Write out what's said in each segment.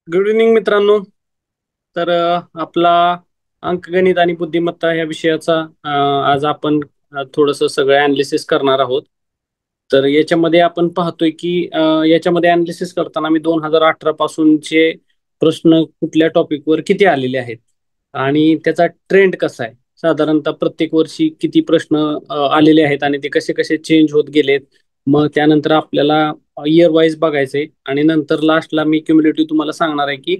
Good evening मित्रांनो. आपला अंकगणित आणि बुद्धिमत्ता या विषयाचा आज आपण थोडंसं सगळं अनालिसिस करणार आहोत. तर याच्यामध्ये आपण पाहतोय की याच्यामध्ये अनालिसिस करताना मी 2018 पासूनचे प्रश्न कुठल्या टॉपिकवर किती आलेले आहेत आणि त्याचा ट्रेंड कसा आहे. साधारणतः प्रत्येक वर्षी किती प्रश्न आलेले आहेत आणि ते कसे कसे चेंज होत गेलेत. मग त्यानंतर आपल्याला इयर वाईज बघायचंय आणि नंतर लास्टला मी क्युम्युलेटिव्ह तुम्हाला सांगणार आहे की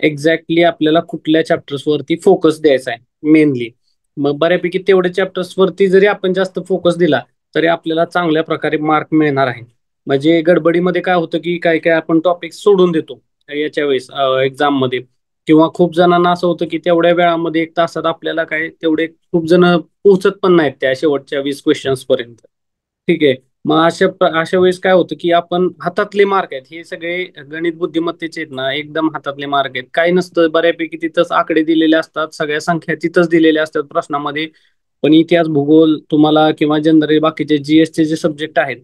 एक्झॅक्टली आपल्याला कुठल्या चॅप्टर्स वरती फोकस द्यायचा आहे मेनली. मग बऱ्यापैकी तेवढ्या चॅप्टर्स वरती जरी आपण जास्त फोकस दिला तरी आपल्याला चांगल्या प्रकारे मार्क मिळणार आहे. म्हणजे गडबडीमध्ये काय होतं की काय काय आपण टॉपिक सोडून देतो याच्या वेळेस एक्झाम मध्ये, किंवा खूप जणांना असं होतं की तेवढ्या वेळामध्ये 1 तासात आपल्याला काय तेवढे खूप जण पोहोचत पण नाहीत त्या शेवटच्या 20 क्वेश्चन्स पर्यंत. ठीक आहे. मग अशा वेळेस काय होतं की आपण हातातले मार्क आहेत हे सगळे गणित बुद्धिमत्तेचे आहेत ना, एकदम हातातले मार्क आहेत. काही नसतं, बऱ्यापैकी तिथंच आकडे दिलेले असतात, सगळ्या संख्या तिथंच दिलेल्या असतात प्रश्नामध्ये. पण इतिहास, भूगोल तुम्हाला किंवा जनरल बाकीचे जीएसचे जे सब्जेक्ट आहेत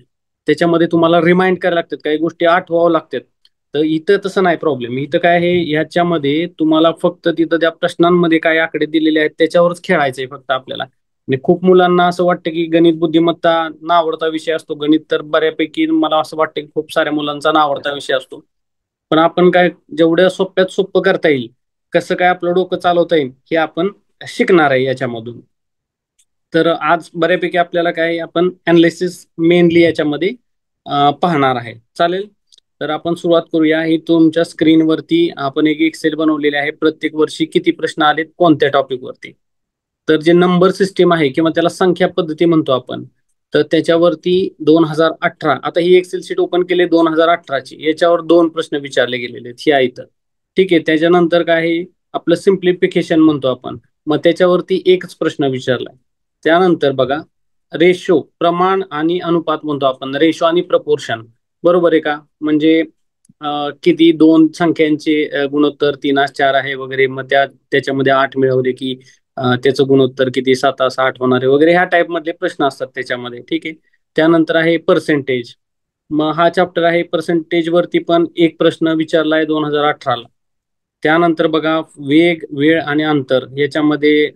त्याच्यामध्ये तुम्हाला रिमाइंड करायला लागतात, काही गोष्टी आठवावं लागतात. तर इथं तसं नाही प्रॉब्लेम. इथं काय आहे, ह्याच्यामध्ये तुम्हाला फक्त तिथं त्या प्रश्नांमध्ये काय आकडे दिलेले आहेत त्याच्यावरच खेळायचंय फक्त आपल्याला. आणि खूप मुलांना असं वाटतं की गणित बुद्धिमत्ता ना आवडता विषय असतो. गणित तर बऱ्यापैकी मला असं वाटतं की खूप साऱ्या मुलांचा ना आवडता विषय असतो. पण आपण काय, जेवढ्या सोप्यात सोपं करता येईल, कसं काय आपलं डोकं चालवता येईल हे आपण शिकणार आहे याच्यामधून. तर आज बऱ्यापैकी आपल्याला काय आपण अनालिसिस मेनली याच्यामध्ये पाहणार आहे. चालेल. तर आपण सुरुवात करूया. ही तुमच्या स्क्रीनवरती आपण एक एक्सेल बनवलेले आहे, प्रत्येक वर्षी किती प्रश्न आलेत कोणत्या टॉपिक वरती. तर जे नंबर सिस्टीम आहे किंवा त्याला संख्या पद्धती म्हणतो आपण, तर त्याच्यावरती 2018, आता ही एक्सेल शीट ओपन केली 2018ची, याच्यावर 2 प्रश्न विचारले गेलेले आहेत ह्या इथं. ठीक आहे. त्याच्यानंतर काय आहे, आपलं सिम्प्लिफिकेशन म्हणतो आपण, मग त्याच्यावरती एकच प्रश्न विचारलाय. त्यानंतर बघा, रेशो प्रमाण आणि अनुपात म्हणतो आपण, रेशो आणि प्रपोर्शन. बरोबर आहे का? म्हणजे किती दोन संख्यांचे गुणोत्तर 3:4 आहे वगैरे, मग त्याच्यामध्ये 8 मिळवले की त्याचं गुणोत्तर किती, 7:8 होणार आहे वगैरे, ह्या टाईप मधले प्रश्न असतात त्याच्यामध्ये. ठीक आहे. त्यानंतर आहे पर्सेंटेज. मग हा चॅप्टर आहे पर्सेंटेज वरती, पण एक प्रश्न विचारलाय 2018ला. त्यानंतर बघा, वेग, वेळ आणि अंतर याच्यामध्ये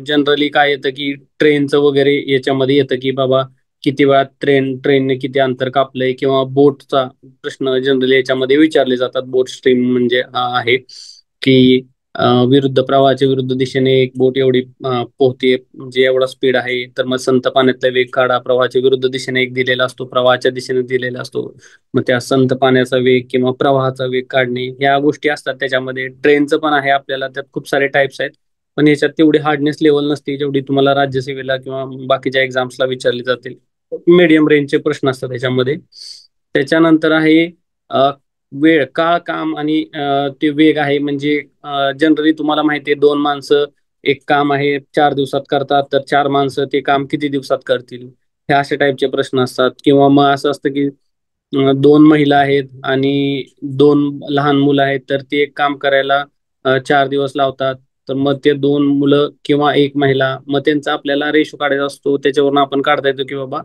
जनरली काय येतं की ट्रेनचं वगैरे याच्यामध्ये येतं की बाबा किती वेळात ट्रेनने किती अंतर कापलंय, किंवा बोटचा प्रश्न जनरली याच्यामध्ये विचारले जातात. बोट स्ट्रीम म्हणजे आहे की विरुद्ध प्रवाहाच्या विरुद्ध दिशेने एक बोट एवढी पोहते, म्हणजे एवढा स्पीड आहे. तर मग संत पाण्यातला वेग काढा, प्रवाहाच्या विरुद्ध दिशेने एक दिलेला असतो, प्रवाहाच्या दिशेने दिलेला असतो. मग त्या संत पाण्याचा वेग किंवा प्रवाहाचा वेग काढणे, ह्या गोष्टी असतात त्याच्यामध्ये. ट्रेनचं पण आहे आपल्याला, त्यात खूप सारे टाइप्स आहेत. पण याच्यात तेवढी हार्डनेस लेवल नसते जेवढी तुम्हाला राज्यसेवेला किंवा बाकीच्या एक्झाम्सला विचारली जातील. मीडियम रेंजचे प्रश्न असतात त्याच्यामध्ये. त्याच्यानंतर आहे वेळ, काळ, काम आणि ते वेग आहे. म्हणजे जनरली तुम्हाला माहिती आहे, 2 माणसं एक काम आहे 4 दिवसात करतात, तर 4 माणसं ते काम किती दिवसात करतील, हे अशा टाईपचे प्रश्न असतात. किंवा मग असं असतं की 2 महिला आहेत आणि 2 लहान मुलं आहेत, तर ते एक काम करायला 4 दिवस लावतात. तर मग ते 2 मुलं किंवा एक महिला, मग त्यांचा आपल्याला रेशो काढायचा असतो. त्याच्यावरून आपण काढता येतो की बाबा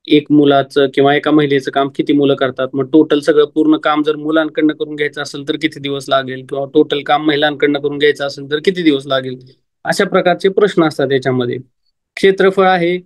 एक मुलाचं किंवा एका महिलेचं काम किती मुलं करतात. मग टोटल सगळं पूर्ण काम जर मुलांकडनं करून घ्यायचं असेल तर किती दिवस लागेल, किंवा टोटल काम महिलांकडनं करून घ्यायचं असेल तर किती दिवस लागेल. अशा प्रकारचे प्रश्न असतात याच्यामध्ये. क्षेत्रफळ आहे.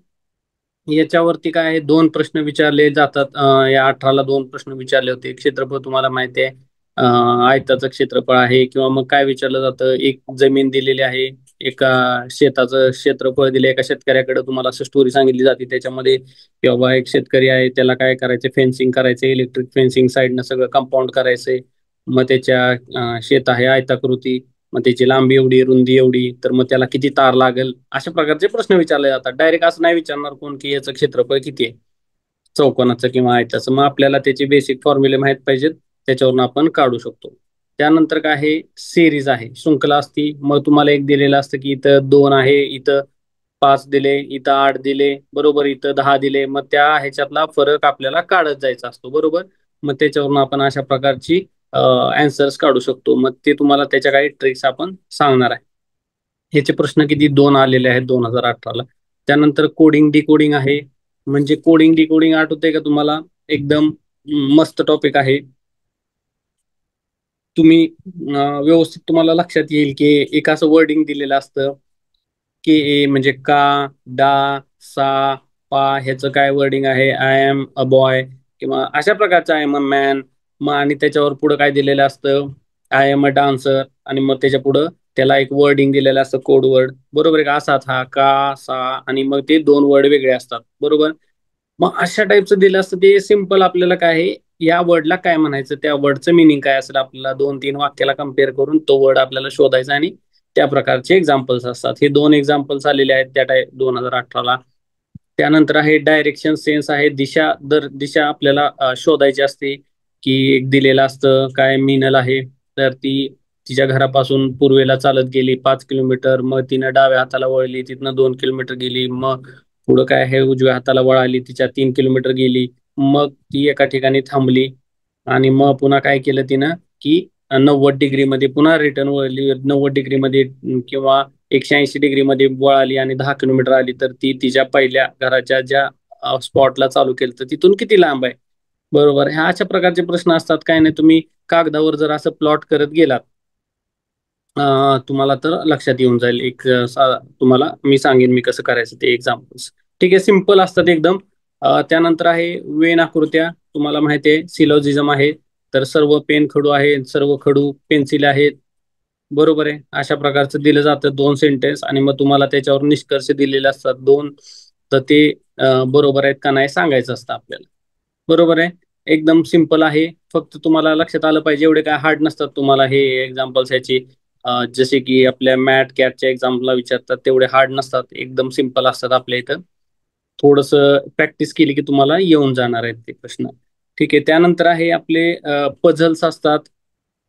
याच्यावरती काय आहे, 2 प्रश्न विचारले जातात. या 18ला 2 प्रश्न विचारले होते. क्षेत्रफळ तुम्हाला माहिती आहे, आयताचं क्षेत्रफळ आहे. किंवा मग काय विचारलं जातं, एक जमीन दिलेली आहे, एका शेताचं क्षेत्रफळ दिले एका शेतकऱ्याकडे, तुम्हाला असं स्टोरी सांगितली जाते त्याच्यामध्ये की बाबा एक शेतकरी आहे, त्याला काय करायचं, फेन्सिंग करायचं, इलेक्ट्रिक फेन्सिंग साईडनं सगळं कंपाऊंड करायचंय. मग त्याच्या शेत आहे आयताकृती, मग त्याची लांबी एवढी, रुंदी एवढी, तर मग त्याला किती तार लागेल. अशा प्रकारचे प्रश्न विचारले जातात. डायरेक्ट असं नाही विचारणार कोण की याचं क्षेत्रफळ किती आहे, चौकोनाचं किंवा आयताचं. मग आपल्याला त्याचे बेसिक फॉर्म्युले माहीत पाहिजेत, त्याच्यावरून आपण काढू शकतो. त्यानंतर काय आहे, सिरीज आहे, शृंखला असती. मग तुम्हाला एक दिलेलं असतं की इथं 2 आहे, इथं 5 दिले, इथं 8 दिले, बरोबर, इथं 10 दिले. मग त्या ह्याच्यातला फरक आपल्याला काढत जायचा असतो, बरोबर. मग त्याच्यावरून आपण अशा प्रकारची अँसर्स काढू शकतो. मग ते तुम्हाला त्याच्या काही ट्रिक्स आपण सांगणार आहे. ह्याचे प्रश्न किती 2 आलेले आहेत 2018ला. त्यानंतर कोडिंग डिकोडिंग आहे. म्हणजे कोडिंग डिकोडिंग आठवते का तुम्हाला? एकदम मस्त टॉपिक आहे. तुम्ही व्यवस्थित तुम्हाला लक्षात येईल की एक असं वर्डिंग दिलेलं असतं की ए म्हणजे का, डा, सा, पा ह्याचं काय वर्डिंग आहे, आय एम अ बॉय किंवा अशा प्रकारचं आय एम अ मॅन. मग आणि त्याच्यावर पुढं काय दिलेलं असतं, आय एम अ डान्सर, आणि मग त्याच्या पुढं त्याला एक वर्डिंग दिलेलं असतं, कोड वर्ड. बरोबर आहे का, असाच हा का, सा, आणि मग ते दोन वर्ड वेगळे असतात. बरोबर. मग अशा टाईपचं दिलं असतं ते सिम्पल. आपल्याला काय आहे, या वर्डला काय म्हणायचं, त्या वर्डचं मिनिंग काय असेल, आपल्याला 2-3 वाक्याला कम्पेअर करून तो वर्ड आपल्याला शोधायचा, आणि त्या प्रकारचे एक्झाम्पल्स असतात. हे 2 एक्झाम्पल्स आलेले आहेत त्या 2018ला. त्यानंतर आहे डायरेक्शन सेन्स, आहे दिशा. दिशा आपल्याला शोधायची असते, की एक दिलेलं असतं काय मिनल आहे, तर ती तिच्या घरापासून पूर्वेला चालत गेली 5 किलोमीटर, मग तिनं डाव्या हाताला वळली, तिथनं 2 किलोमीटर गेली, मग पुढं काय आहे उजव्या हाताला वळाली, तिच्या 3 किलोमीटर गेली, मग ती एका ठिकाणी थांबली, आणि मग पुन्हा काय केलं तिनं, की 90 डिग्रीमध्ये पुन्हा रिटर्न वळली, 90 डिग्रीमध्ये किंवा 180 डिग्रीमध्ये वळाली, आणि 10 किलोमीटर आली. तर ती तिच्या पहिल्या घराच्या ज्या स्पॉटला चालू केलं तर तिथून किती लांब आहे. बरोबर. ह्या अशा प्रकारचे प्रश्न असतात. काय नाही, तुम्ही कागदावर जर असं प्लॉट करत गेलात, तुम्हाला तर लक्षात येऊन जाईल. तुम्हाला मी सांगेन मी कसं करायचं ते एक्झाम्पल्स. ठीक आहे, सिम्पल असतात एकदम. त्यानंतर आहे वेन आकृत्या. तुम्हाला माहिती आहे सिलोजिझम आहे, तर सर्व पेन खडू आहे, सर्व खडू पेन्सिल आहेत. बरोबर आहे. अशा प्रकारचं दिलं जातं 2 सेंटेन्स, आणि मग तुम्हाला त्याच्यावर निष्कर्ष दिलेले असतात 2. तर ते बरोबर आहेत का नाही सांगायचं असतं आपल्याला. बरोबर आहे. एकदम सिम्पल आहे. फक्त तुम्हाला लक्षात आलं पाहिजे, एवढे काय हार्ड नसतात तुम्हाला हे एक्झाम्पल्स ह्याची. जसे की आपल्या मॅट कॅटच्या एक्झाम्पलला विचारतात तेवढे हार्ड नसतात, एकदम सिम्पल असतात आपल्या इथं. थोडंसं प्रॅक्टिस केली की तुम्हाला येऊन जाणार आहेत ते प्रश्न. ठीक आहे. त्यानंतर आहे आपले पझल्स असतात.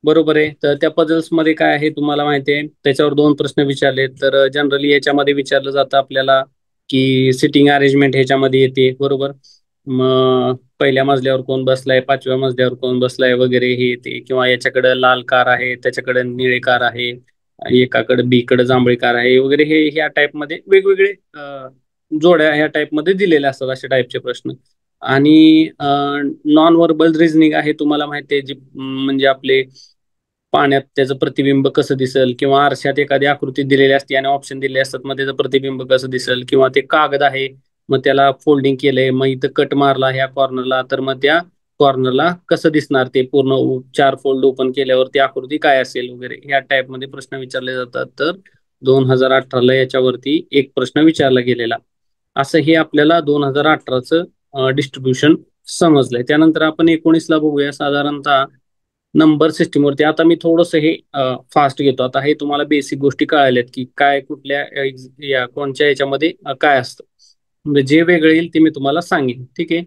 बरोबर आहे. तर त्या पझल्समध्ये काय आहे तुम्हाला माहिती आहे, त्याच्यावर 2 प्रश्न विचारले. तर जनरली याच्यामध्ये विचारलं जातं आपल्याला की सिटिंग अरेंजमेंट ह्याच्यामध्ये येते. बरोबर. मग पहिल्या मजल्यावर कोण बसलाय, 5व्या मजल्यावर कोण बसलाय वगैरे हे येते, किंवा याच्याकडे लाल कार आहे, त्याच्याकडे निळे कार आहे, एकाकडे बीकडे जांभळी कार आहे वगैरे, हे ह्या टाईपमध्ये वेगवेगळे जोड्या ह्या टाईपमध्ये दिलेल्या असतात, अशा टाईपचे प्रश्न. आणि नॉन व्हर्बल रिझनिंग आहे. तुम्हाला माहिती आहे, जी म्हणजे आपले पाण्यात त्याचं प्रतिबिंब कसं दिसेल, किंवा आरशात एखादी आकृती दिलेली असते आणि ऑप्शन दिलेले असतात, मग त्याचं प्रतिबिंब कसं दिसेल, किंवा ते कागद आहे, मग त्याला फोल्डिंग केलंय, मग इथं कट मारला ह्या कॉर्नरला, तर मग त्या कॉर्नरला कसं दिसणार, ते पूर्ण 4 फोल्ड ओपन केल्यावर ती आकृती काय असेल वगैरे, ह्या टाईपमध्ये प्रश्न विचारले जातात. तर 2018ला याच्यावरती एक प्रश्न विचारला गेलेला. असं हे आपल्याला 2018चं डिस्ट्रीब्युशन समजलंय. त्यानंतर आपण 19ला बघूया. साधारणतः नंबर सिस्टीमवरती आता मी थोडंसं हे फास्ट घेतो. आता हे तुम्हाला बेसिक गोष्टी कळाल्यात की काय कुठल्या या कोणत्या याच्यामध्ये काय असतं. म्हणजे जे वेगळं येईल ते मी तुम्हाला सांगेन. ठीक आहे.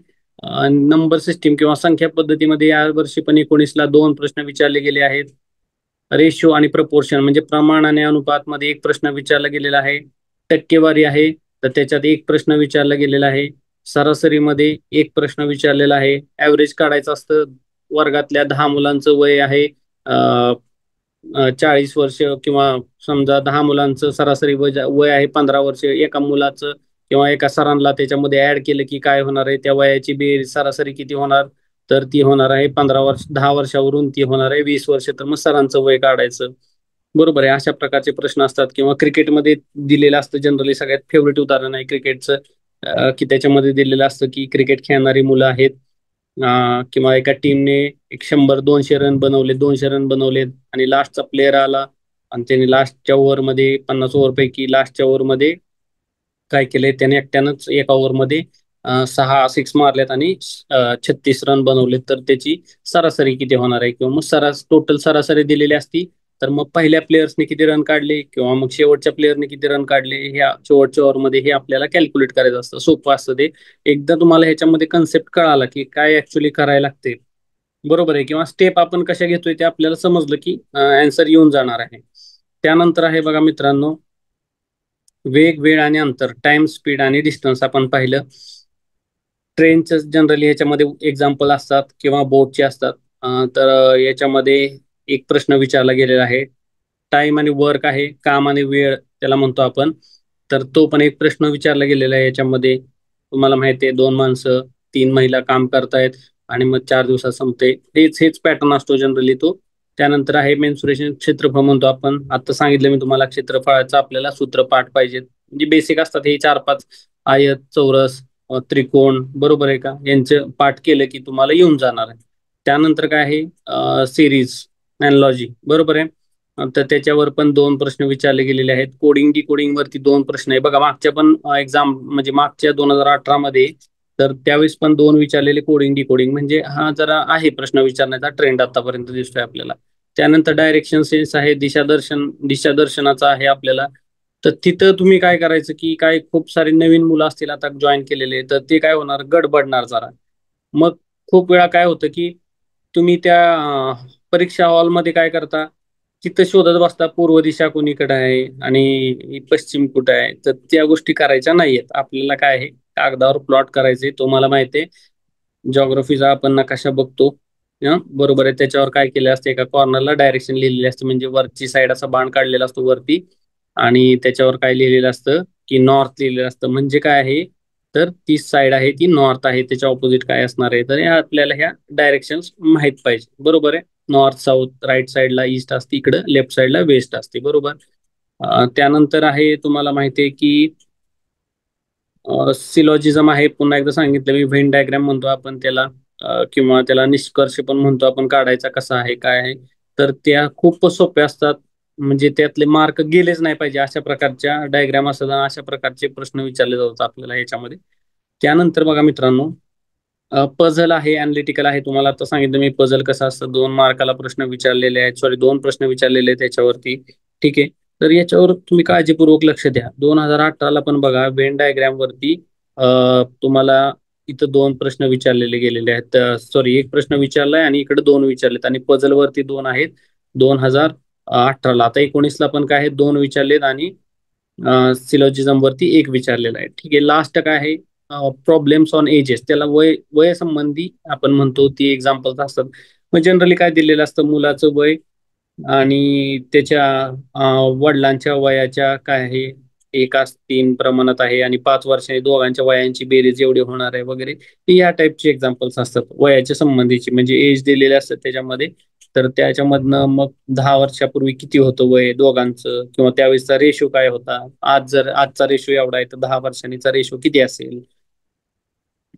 नंबर सिस्टीम किंवा संख्या पद्धतीमध्ये यावर्षी पण 19ला 2 प्रश्न विचारले गेले आहेत. रेशिओ आणि प्रपोर्शन म्हणजे प्रमाण आणि अनुपात मध्ये एक प्रश्न विचारला गेलेला आहे. टक्केवारी आहे, तर त्याच्यात एक प्रश्न विचारला गेलेला आहे. सरासरीमध्ये एक प्रश्न विचारलेला आहे. ऍव्हरेज काढायचं असतं. वर्गातल्या 10 मुलांचं वय आहे 40 वर्ष, किंवा समजा 10 मुलांचं सरासरी वय आहे 15 वर्ष. एका मुलाचं किंवा एका सरांना त्याच्यामध्ये ऍड केलं की काय होणार आहे, त्या वयाची बेरीज सरासरी किती होणार, तर ती होणार आहे 15 वर्ष. 10 वर्षावरून ती होणार आहे 20 वर्ष. तर मग सरांचं वय काढायचं. बरोबर आहे. अशा प्रकारचे प्रश्न असतात. किंवा क्रिकेटमध्ये दिलेलं असतं, जनरली सगळ्यात फेवरेट उदाहरण आहे क्रिकेटचं, की त्याच्यामध्ये दिलेलं असतं की क्रिकेट खेळणारी मुलं आहेत, किंवा एका टीमने एक 100-200 रन बनवले, 200 रन बनवलेत, आणि लास्टचा प्लेअर आला आणि त्याने लास्टच्या ओव्हरमध्ये 50 ओव्हरपैकी लास्टच्या ओव्हरमध्ये काय केलंय, त्याने एकट्यानंच एका ओव्हरमध्ये 6 सिक्स मारलेत आणि 36 रन बनवलेत. तर त्याची सरासरी किती होणार आहे, किंवा मग टोटल सरासरी दिलेली असती. तर मग पहिल्या प्लेयर्सने किती रन काढले, किंवा मग शेवटच्या प्लेयरने किती रन काढले, ह्या शेवटच्या ओव्हरमध्ये हे आपल्याला कॅल्क्युलेट करायचं असतं. सोपं असतं ते. एकदा तुम्हाला ह्याच्यामध्ये कन्सेप्ट कळाला की काय ऍक्च्युली करायला लागते, बरोबर आहे, किंवा स्टेप आपण कशा घेतोय ते आपल्याला समजलं की आन्सर येऊन जाणार आहे. त्यानंतर आहे बघा मित्रांनो, वेग, वेळ आणि अंतर, टाइम, स्पीड आणि डिस्टन्स आपण पाहिलं. ट्रेनचं जनरली ह्याच्यामध्ये एक्झाम्पल असतात किंवा बोटचे असतात. तर याच्यामध्ये एक प्रश्न विचारला गेलेला आहे. टाइम आणि वर्क आहे, काम आणि वेळ त्याला म्हणतो आपण. तर तो पण एक प्रश्न विचारला गेलेला आहे याच्यामध्ये. तुम्हाला माहिती आहे 2 माणसं 3 महिला काम करतायत, आणि मग 4 दिवसात संपते. हेच हेच पॅटर्न असतो जनरली तो. त्यानंतर आहे मेन्सुरेशन क्षेत्रफळ म्हणतो आपण. आता सांगितलं मी तुम्हाला क्षेत्रफळाचं आपल्याला सूत्र पाठ पाहिजेत. म्हणजे बेसिक असतात हे 4-5 आयत, चौरस, त्रिकोण, बरोबर आहे का, यांचं पाठ केलं की तुम्हाला येऊन जाणार आहे. त्यानंतर काय आहे सिरीज अॅनालॉजी, बरोबर आहे. तर त्याच्यावर पण 2 प्रश्न विचारले गेलेले आहेत. कोडिंग डिकोडिंग वरती 2 प्रश्न आहे बघा. मागच्या पण एक्झाम म्हणजे मागच्या 2018 मध्ये तर त्यावेळेस पण 2 विचारलेले कोडिंग डिकोडिंग. म्हणजे हा जरा आहे प्रश्न विचारण्याचा ट्रेंड आतापर्यंत दिसतोय आपल्याला. त्यानंतर डायरेक्शन सेन्स आहे, दिशादर्शनाचा आहे आपल्याला. तर तिथं तुम्ही काय करायचं की काय खूप सारे नवीन मुलं असतील आता जॉईन केलेले, तर ते काय होणार, गडबडणार जरा. मग खूप वेळा काय होतं की तुम्ही त्या परीक्षा हॉलमध्ये काय करता, तिथं शोधत बसता पूर्व दिशा कोणीकडे आहे आणि पश्चिम कुठे आहे. तर त्या गोष्टी करायच्या नाहीयेत. आपल्याला काय आहे, कागदावर प्लॉट करायचे. तुम्हाला माहिती आहे जॉग्राफीचा आपण नकाशा बघतो, बरोबर आहे. त्याच्यावर काय केलं असतं, एका कॉर्नरला डायरेक्शन लिहिलेली असते. म्हणजे वरची साईड असा बाण काढलेला असतो वरती, आणि त्याच्यावर काय लिहिलेलं असतं की नॉर्थ लिहिलेलं असतं. म्हणजे काय आहे, तर ती साईड आहे ती नॉर्थ आहे, त्याच्या ऑपोजिट काय असणार आहे. तर आपल्याला ह्या डायरेक्शन माहित पाहिजे, बरोबर आहे. नॉर्थ साऊथ, राईट साईडला ईस्ट असते, इकडं लेफ्ट साईडला वेस्ट असते, बरोबर. त्यानंतर आहे तुम्हाला माहिती आहे की सिलॉजिझम आहे. पुन्हा एकदा सांगितलं मी, व्हेन डायग्राम म्हणतो आपण त्याला, किंवा त्याला निष्कर्ष पण म्हणतो आपण, काढायचा कसा आहे काय आहे. तर त्या खूप सोप्या असतात. म्हणजे त्यातले मार्क गेलेच नाही पाहिजे अशा प्रकारच्या डायग्राम असतात आणि अशा प्रकारचे प्रश्न विचारले जातात आपल्याला याच्यामध्ये. त्यानंतर बघा मित्रांनो, पझल आहे, अनालिटिकल आहे. तुम्हाला आता सांगितलं मी पझल कसं असतं. 2 मार्काला प्रश्न विचारलेले आहेत, सॉरी 2 प्रश्न विचारलेले आहेत त्याच्यावरती, ठीक आहे. तर याच्यावर तुम्ही काळजीपूर्वक लक्ष द्या. 2018ला पण बघा वेन डायग्राम वरती तुम्हाला इथं 2 प्रश्न विचारलेले गेलेले आहेत. सॉरी, 1 प्रश्न विचारलाय आणि इकडे 2 विचारलेत, आणि पझल वरती 2 आहेत 2018ला. आता 19ला पण काय आहे, 2 विचारलेत, आणि सिलॉजिझम वरती 1 विचारलेला आहे, ठीक आहे. लास्ट काय आहे, प्रॉब्लेम्स ऑन एजेस, त्याला वय संबंधी आपण म्हणतो, ती एक्झाम्पल्स असतात. मग जनरली काय दिलेलं असतं, मुलाचं वय आणि त्याच्या वडिलांच्या वयाच्या काय आहे, 1:3 प्रमाणात आहे, आणि 5 वर्षांनी दोघांच्या वयांची बेरीज एवढी होणार आहे वगैरे. या टाईपचे एक्झाम्पल्स असतात वयाच्या संबंधीची, म्हणजे एज दिलेले असतात त्याच्यामध्ये. तर त्याच्यामधनं मग 10 वर्षापूर्वी किती होतं वय दोघांचं, किंवा त्यावेळेसचा रेशो काय होता, जर आजचा रेशो एवढा आहे तर 10 वर्षांनीचा रेशो किती असेल.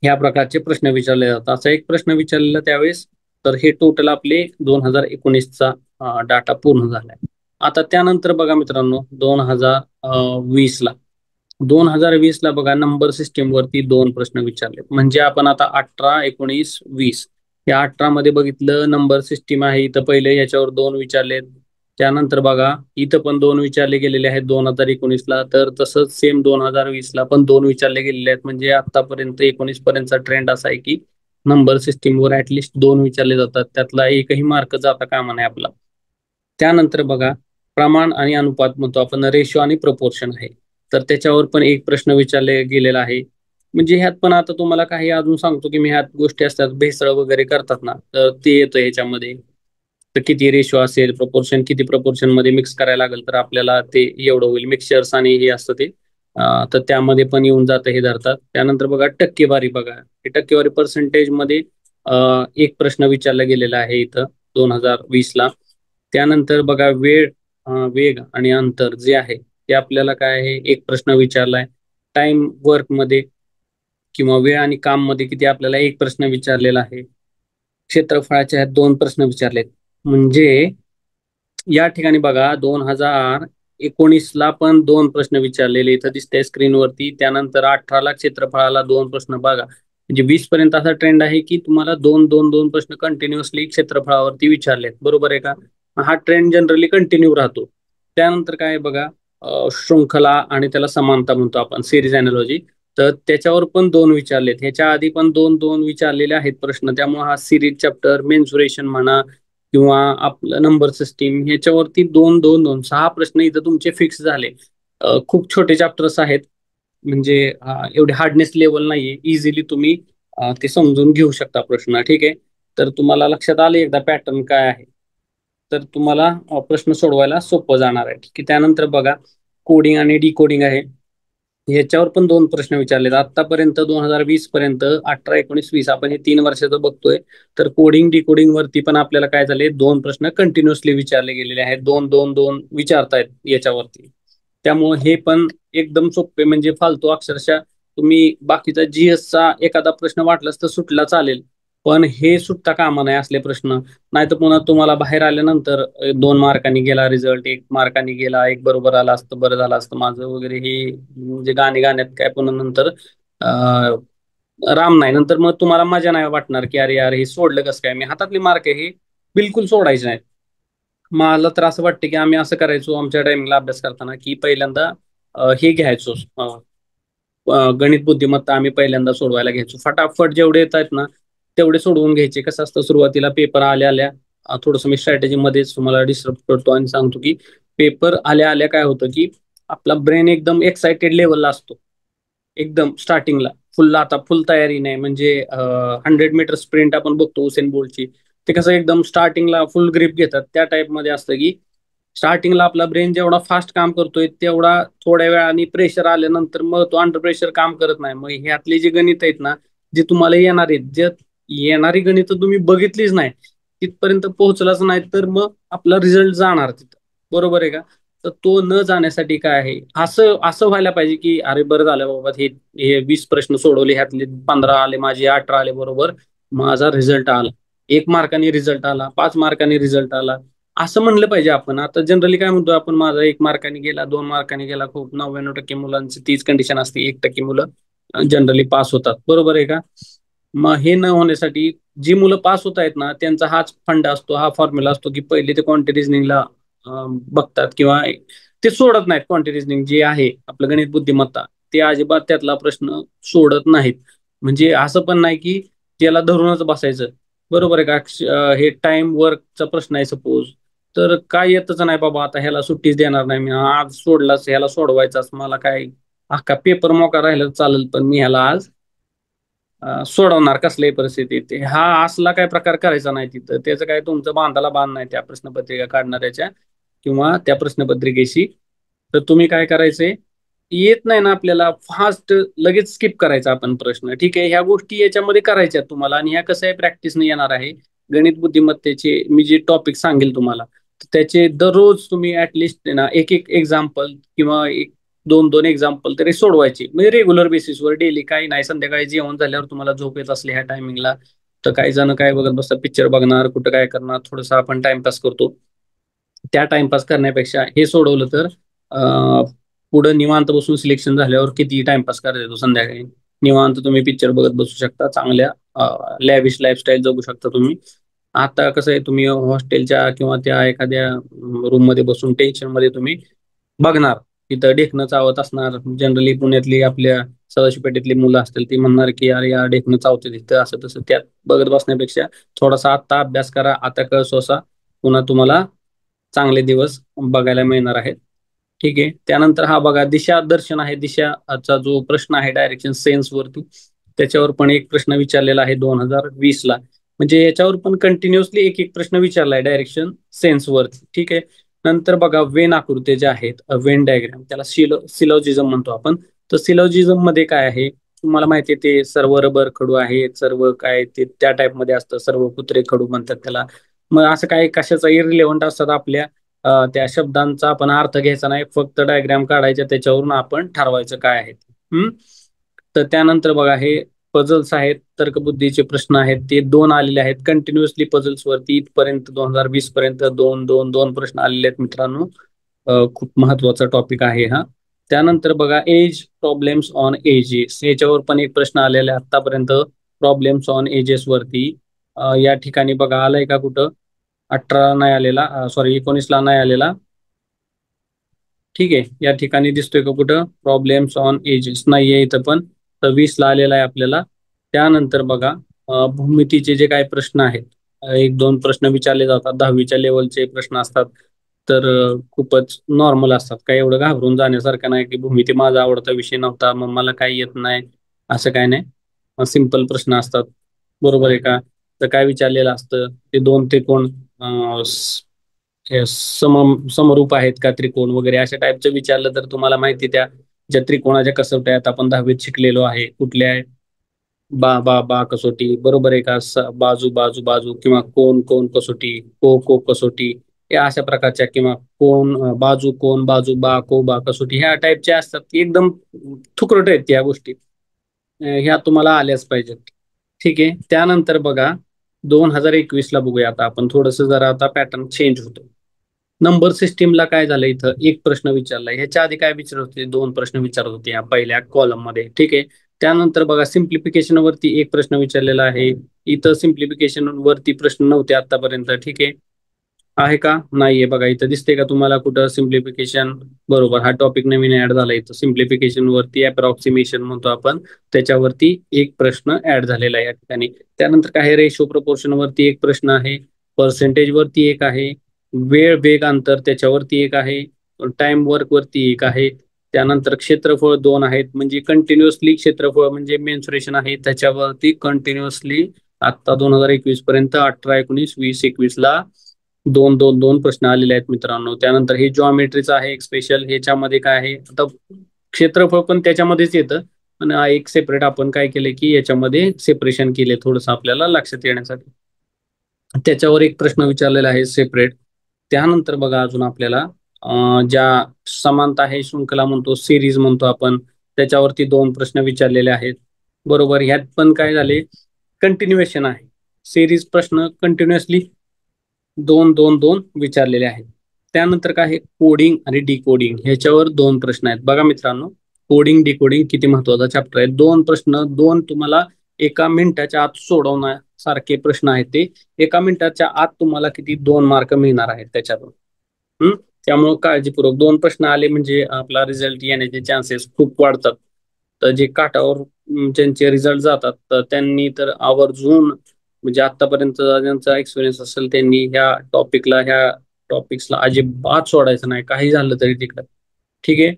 ह्या प्रकारचे प्रश्न विचारले जातात. असा एक प्रश्न विचारलेला त्यावेळेस. तर हे टोटल आपले 2019चा डाटा पूर्ण झालाय. आता त्यानंतर बघा मित्रांनो, 2020ला 2020ला बघा, नंबर सिस्टीम वरती 2 प्रश्न विचारले. म्हणजे आपण आता 18, 19, 20 या 18 मध्ये बघितलं नंबर सिस्टीम आहे इथं, पहिले याच्यावर 2 विचारलेत. त्यानंतर बघा इथं पण 2 विचारले गेलेले आहेत 2019ला. तर तसंच सेम 2020ला पण 2 विचारले गेलेले आहेत. म्हणजे आतापर्यंत 19 पर्यंतचा ट्रेंड असा आहे की नंबर सिस्टीमवर ऍटलिस्ट 2 विचारले जातात, त्यातला एकही मार्क जाता कामा नये आपला. त्यानंतर बघा, प्रमाण आणि अनुपात म्हणतो आपण, रेशो आणि प्रपोर्शन आहे. तर त्याच्यावर पण 1 प्रश्न विचारले गेलेला आहे. म्हणजे ह्यात पण आता तुम्हाला काही अजून सांगतो की मी, ह्यात गोष्टी असतात भेसळ वगैरे करतात ना, तर ते येतं ह्याच्यामध्ये. तर किती रेशो असेल, प्रपोर्शन किती प्रपोर्शन मध्ये मिक्स करायला लागेल तर आपल्याला ते एवढं होईल, मिक्सचर्स आणि हे असतं ते. तर त्यामध्ये पण येऊन जातं, हे धरतात. त्यानंतर बघा टक्केवारी, बघा हे टक्केवारी पर्सेंटेज मध्ये 1 प्रश्न विचारला गेलेला आहे इथं 2020ला. त्यानंतर बघा वेग आणि अंतर जे आहे ते आपल्याला काय आहे, 1 प्रश्न विचारलाय. टाइम वर्क मध्ये किंवा वेळ आणि काम मध्ये किती, आपल्याला 1 प्रश्न विचारलेला आहे. क्षेत्रफळाच्या ह्यात 2 प्रश्न विचारलेत. म्हणजे या ठिकाणी बघा 2019ला पण 2 प्रश्न विचारलेले इथं दिसतंय स्क्रीनवरती. त्यानंतर 18ला क्षेत्रफळाला 2 प्रश्न बघा. म्हणजे 20 पर्यंत असा ट्रेंड आहे की तुम्हाला 2 प्रश्न कंटिन्युअसली क्षेत्रफळावरती विचारलेत, बरोबर आहे का. हा ट्रेंड जनरली कंटिन्यू राहतो. त्यानंतर काय आहे बघा, शृंखला आणि त्याला समानता म्हणतो आपण, सिरीज अॅनालॉजी. तर त्याच्यावर पण 2 विचारलेत. ह्याच्या आधी पण 2 विचारलेले आहेत प्रश्न. त्यामुळे हा सिरीज चॅप्टर, मेन्सुरेशन म्हणा किंवा आपलं नंबर सिस्टीम, ह्याच्यावरती 2 प्रश्न इथं तुमचे फिक्स झाले. खूप छोटे चॅप्टर्स आहेत, म्हणजे एवढे हार्डनेस लेवल नाहीये. इझिली तुम्ही ते समजून घेऊ शकता प्रश्न, ठीक आहे. तर तुम्हाला लक्षात आले एकदा पॅटर्न काय आहे, तर तुम्हाला प्रश्न सोडवायला सोपं जाणार आहे, ठीक आहे. त्यानंतर बघा कोडिंग आणि डिकोडिंग आहे. याच्यावर पण दोन प्रश्न विचारलेत आतापर्यंत. 2020 पर्यंत 18, 19, 20 आपण हे 3 वर्षाचं बघतोय. तर कोडिंग डिकोडिंग वरती पण आपल्याला काय झाले, दोन प्रश्न कंटिन्युअसली विचारले गेलेले आहेत. दोन दोन दोन विचारतायत याच्यावरती. त्यामुळे हे पण एकदम सोपे, म्हणजे फालतू अक्षरशः तुम्ही बाकीचा जीएसचा एखादा प्रश्न वाटलाच तर सुटला चालेल, पण हे सुटता कामा नाही असले प्रश्न. नाही तर पुन्हा तुम्हाला बाहेर आल्यानंतर 2 मार्कांनी गेला रिझल्ट, 1 मार्कांनी गेला, एक बरोबर आला असतं बरं झालं असतं माझं वगैरे, हे म्हणजे गाणे गाण्यात काय पुन्हा नंतर अं, राम नाही. नंतर मग तुम्हाला मजा नाही वाटणार की अरे यार हे सोडलं कसं काय, मी हातातली मार्क आहे हे बिलकुल सोडायचे नाही. मला तर असं वाटतं की आम्ही असं करायचो आमच्या टाइमिंगला अभ्यास करताना, की पहिल्यांदा हे घ्यायचो, गणित बुद्धिमत्ता आम्ही पहिल्यांदा सोडवायला घ्यायचो. फटाफट जेवढे येत आहेत ना तेवढे सोडवून घ्यायचे. कसं असतं सुरुवातीला पेपर आल्या आल्या थोडंसं मी स्ट्रॅटेजी मध्येच तुम्हाला डिस्टर्ब करतो आणि सांगतो की पेपर आल्या आल्या काय होतं की आपला ब्रेन एकदम एक्साइटेड लेवलला असतो. एकदम स्टार्टिंगला फुल, आता फुल तयारी नाही, म्हणजे 100 मीटर स्प्रिंट आपण बघतो उसेन बोल्टची, ते कसं एकदम स्टार्टिंगला फुल ग्रिप घेतात त्या टाइप मध्ये असतं की स्टार्टिंगला आपला ब्रेन जेवढा फास्ट काम करतोय तेवढा थोड्या वेळाने प्रेशर आल्यानंतर मग तो अंडर प्रेशर काम करत नाही. मग ह्यातली जी गणित आहेत ना, जे तुम्हाला येणार आहेत, जे येणारी गणित तुम्ही बघितलीच नाही, तिथपर्यंत पोहोचलाच नाही, तर मग आपला रिझल्ट जाणार तिथं. बरोबर आहे का? तर तो न जाण्यासाठी काय आहे, असं असं व्हायला पाहिजे की अरे बरं झालं बाबा, हे हे 20 प्रश्न सोडवले, ह्यातले 15 आले माझे, 18 आले बरोबर, माझा रिझल्ट आला. 1 मार्काने रिझल्ट आला, 5 मार्काने रिझल्ट आला, असं म्हणलं पाहिजे आपण. आता जनरली काय म्हणतो आपण, माझा 1 मार्काने गेला, 2 मार्काने गेला. खूप 99% मुलांची तीच कंडिशन असते, 1% मुलं जनरली पास होतात. बरोबर आहे का? मग हे न होण्यासाठी जी मुलं पास होत आहेत ना त्यांचा हाच फंडा असतो, हा फॉर्म्युला असतो की पहिले ते क्वांटिटी रिजनिंगला बघतात, किंवा ते सोडत नाहीत. क्वांटिटी रिजनिंग जे आहे आपलं गणित बुद्धिमत्ता, ते अजिबात त्यातला प्रश्न सोडत नाहीत. म्हणजे असं पण नाही की त्याला धरूनच बसायचं. बरोबर आहे का? हे टाइम वर्कचा प्रश्न आहे सपोज, तर काय येतच नाही बाबा, आता ह्याला सुट्टीच देणार नाही मी, आज सोडलाच ह्याला सोडवायचाच, मला काय अख्खा पेपर मोका राहिला चालेल पण मी ह्याला आज सोडवणार कसल्याही परिस्थितीत. हा असला काय प्रकार करायचा नाही तिथं. त्याचं काय तुमचं बांधाला बांध नाही त्या प्रश्नपत्रिका काढणाऱ्याच्या किंवा त्या प्रश्नपत्रिकेशी. तर तुम्ही काय करायचंय, येत नाही ना आपल्याला, फास्ट लगेच स्किप करायचा आपण प्रश्न. ठीक आहे, ह्या गोष्टी याच्यामध्ये करायच्या तुम्हाला, आणि ह्या कसं आहे प्रॅक्टिसने येणार आहे. गणित बुद्धिमत्तेचे मी जे टॉपिक सांगेल तुम्हाला, त्याचे दररोज तुम्ही ऍटलिस्ट ना एक एक एक्झाम्पल किंवा एक दोन दोन एक्झाम्पल तरी सोडवायची, म्हणजे रेग्युलर बेसिसवर डेली. काही नाही, संध्याकाळी जेवण झाल्यावर तुम्हाला झोप येत असली ह्या टायमिंगला, तर काही जण काय बघत बसतात, पिक्चर बघणार, कुठं काय करणार, थोडंसं आपण टाइमपास करतो. त्या टाइमपास करण्यापेक्षा हे सोडवलं तर पुढं निवांत बसून सिलेक्शन झाल्यावर किती टाइमपास करायला येतो संध्याकाळी, निवांत तुम्ही पिक्चर बघत बसू शकता, चांगल्या लॅविश लाईफस्टाईल जगू शकता तुम्ही. आता कसं आहे, तुम्ही हॉस्टेलच्या किंवा त्या एखाद्या रूम मध्ये बसून टेन्शन मध्ये तुम्ही बघणार, तिथं ढेकणं चावत असणार. जनरली पुण्यातली आपल्या सदाशिवपेठेतली मुलं असतील ती म्हणणार की अरे या ढेकणं चावते तिथं, असं तसं. त्यात बघत बसण्यापेक्षा थोडासा आत्ता अभ्यास करा, आता कळ सोसा, पुन्हा तुम्हाला चांगले दिवस बघायला मिळणार आहेत. ठीक आहे. त्यानंतर हा बघा, दिशा दर्शन आहे, दिशाचा जो प्रश्न आहे डायरेक्शन सेन्स वरती, त्याच्यावर पण एक प्रश्न विचारलेला आहे 2020ला. म्हणजे याच्यावर पण कंटिन्युअसली एक एक प्रश्न विचारलाय डायरेक्शन सेन्स वरती. ठीक आहे. नंतर बघा, वेन आकृत्या ज्या आहेत, वेन डायग्राम, त्याला सिलॉजिझम म्हणतो आपण. तर सिलॉजिझम मध्ये काय आहे, तुम्हाला माहिती आहे, ते सर्व रबर खडू आहे, सर्व काय ते त्या टाइप मध्ये असतं, सर्व कुत्रे खडू म्हणतात त्याला. मग असं काय कशाचा इरिलेव्हंट असतात आपल्या त्या शब्दांचा आपण अर्थ घ्यायचा नाही, फक्त डायग्राम काढायच्या, त्याच्यावरून आपण ठरवायचं काय आहे ते. तर त्यानंतर बघा, हे पझल्स आहेत, तर्कबुद्धीचे प्रश्न आहेत, ते दोन आलेले आहेत कंटिन्युअसली पझल्स वरती. इथपर्यंत 2020 पर्यंत दोन दोन दोन प्रश्न आलेले आहेत मित्रांनो. खूप महत्वाचा टॉपिक आहे हा. त्यानंतर बघा, एज प्रॉब्लेम्स ऑन एजेस, याच्यावर पण एक प्रश्न आलेला आहे आतापर्यंत, प्रॉब्लेम्स ऑन एजेस वरती. या ठिकाणी बघा, आलाय का कुठं? 18 नाही आलेला, सॉरी 19ला नाही आलेला. ठीक आहे, या ठिकाणी दिसतोय का कुठं? प्रॉब्लेम्स ऑन एजेस नाहीये इथं पण. तर 20ला आलेला आहे आपल्याला. त्यानंतर बघा, भूमितीचे जे काही प्रश्न आहेत, एक दोन प्रश्न विचारले जातात, 10वीच्या लेवलचे प्रश्न असतात. तर खूपच नॉर्मल असतात, काही एवढं घाबरून जाण्यासारखं नाही की भूमिती माझा आवडता विषय नव्हता मग मला काही येत नाही, असं काय नाही. सिंपल प्रश्न असतात. बरोबर आहे का? तर काय विचारलेलं असतं, ते दोन त्रिकोण हे समरूप आहेत का त्रिकोण वगैरे, अशा टाईपचं विचारलं तर तुम्हाला माहिती, त्या ज्या त्रिकोणाच्या कसोट्या आहेत आपण 10वीत शिकलेलो आहे, कुठल्या आहे, बा बा बा कसोटी, बरोबर आहे का, बाजू बाजू बाजू, किंवा कोण कोण कसोटी, को को कसोटी, या अशा प्रकारच्या, किंवा कोण बाजू कोण बाजू बा को बा कसोटी, ह्या टाईपच्या असतात की एकदम थुकरट आहेत या गोष्टी. ह्या तुम्हाला आल्याच पाहिजेत. ठीक आहे. त्यानंतर बघा 2021 ला बघूया आता आपण, थोडस जरा आता पॅटर्न चेंज होतो. नंबर सिस्टीमला काय झालं, इथं एक प्रश्न विचारलाय, ह्याच्या आधी काय विचारत होते, 2 प्रश्न विचारत होते या पहिल्या कॉलम मध्ये. ठीक आहे. त्यानंतर बघा सिम्प्लिफिकेशन वरती एक प्रश्न विचारलेला आहे. इथं सिम्प्लिफिकेशन वरती प्रश्न नव्हते आतापर्यंत. ठीक आहे. आहे का, नाहीये, बघा इथं दिसते का तुम्हाला कुठं सिम्प्लिफिकेशन, बरोबर, हा टॉपिक नवीन ऍड झाला इथं. सिम्प्लिफिकेशन वरती अप्रॉक्सिमेशन म्हणतो आपण, त्याच्यावरती एक प्रश्न ऍड झालेला आहे या ठिकाणी. त्यानंतर काय, रेशो प्रपोर्शन वरती एक प्रश्न आहे, पर्सेंटेज वरती एक आहे, वेळ वेग अंतर त्याच्यावरती एक आहे, टाइम वर्क वरती एक आहे, त्यानंतर क्षेत्रफळ 2 आहेत, म्हणजे कंटिन्युअसली क्षेत्रफळ म्हणजे मेन्सुरेशन आहे त्याच्यावरती कंटिन्युअसली आता 2021 पर्यंत 18, 19, 20, 21 ला 2 प्रश्न आलेले आहेत मित्रांनो. त्यानंतर हे जॉमेट्रीचं आहे एक स्पेशल, ह्याच्यामध्ये काय आहे, आता क्षेत्रफळ पण त्याच्यामध्येच येतं, पण एक सेपरेट आपण काय केले की याच्यामध्ये सेपरेशन केले थोडंसं आपल्याला लक्षात येण्यासाठी. त्याच्यावर एक प्रश्न विचारलेला आहे सेपरेट. त्यानंतर बघा अजून आपल्याला ज्या समानता आहे शृंखला म्हणतो, सिरीज म्हणतो आपण, त्याच्यावरती 2 प्रश्न विचारलेले आहेत. बरोबर, ह्यात पण काय झाले, कंटिन्युएशन आहे, सिरीज प्रश्न कंटिन्युअसली 2 विचारलेले आहेत. त्यानंतर काय आहे, कोडिंग आणि डिकोडिंग, ह्याच्यावर 2 प्रश्न आहेत. बघा मित्रांनो, कोडिंग डिकोडिंग किती महत्वाचा चॅप्टर आहे. 2 प्रश्न, तुम्हाला 1 मिनिटाच्या आत सोडवण्यासारखे प्रश्न आहेत ते. 1 मिनिटाच्या आत तुम्हाला किती 2 मार्क मिळणार आहेत त्याच्यातून. त्यामुळे काळजीपूर्वक 2 प्रश्न आले म्हणजे आपला रिझल्ट येण्याचे चान्सेस खूप वाढतात. तर जे काठावर ज्यांचे रिझल्ट जातात तर त्यांनी तर आवर्जून, म्हणजे आतापर्यंत ज्यांचा एक्सपिरियन्स असेल त्यांनी ह्या टॉपिक्सला अजिबात सोडायचं नाही, काही झालं तरी तिकडं. ठीक आहे.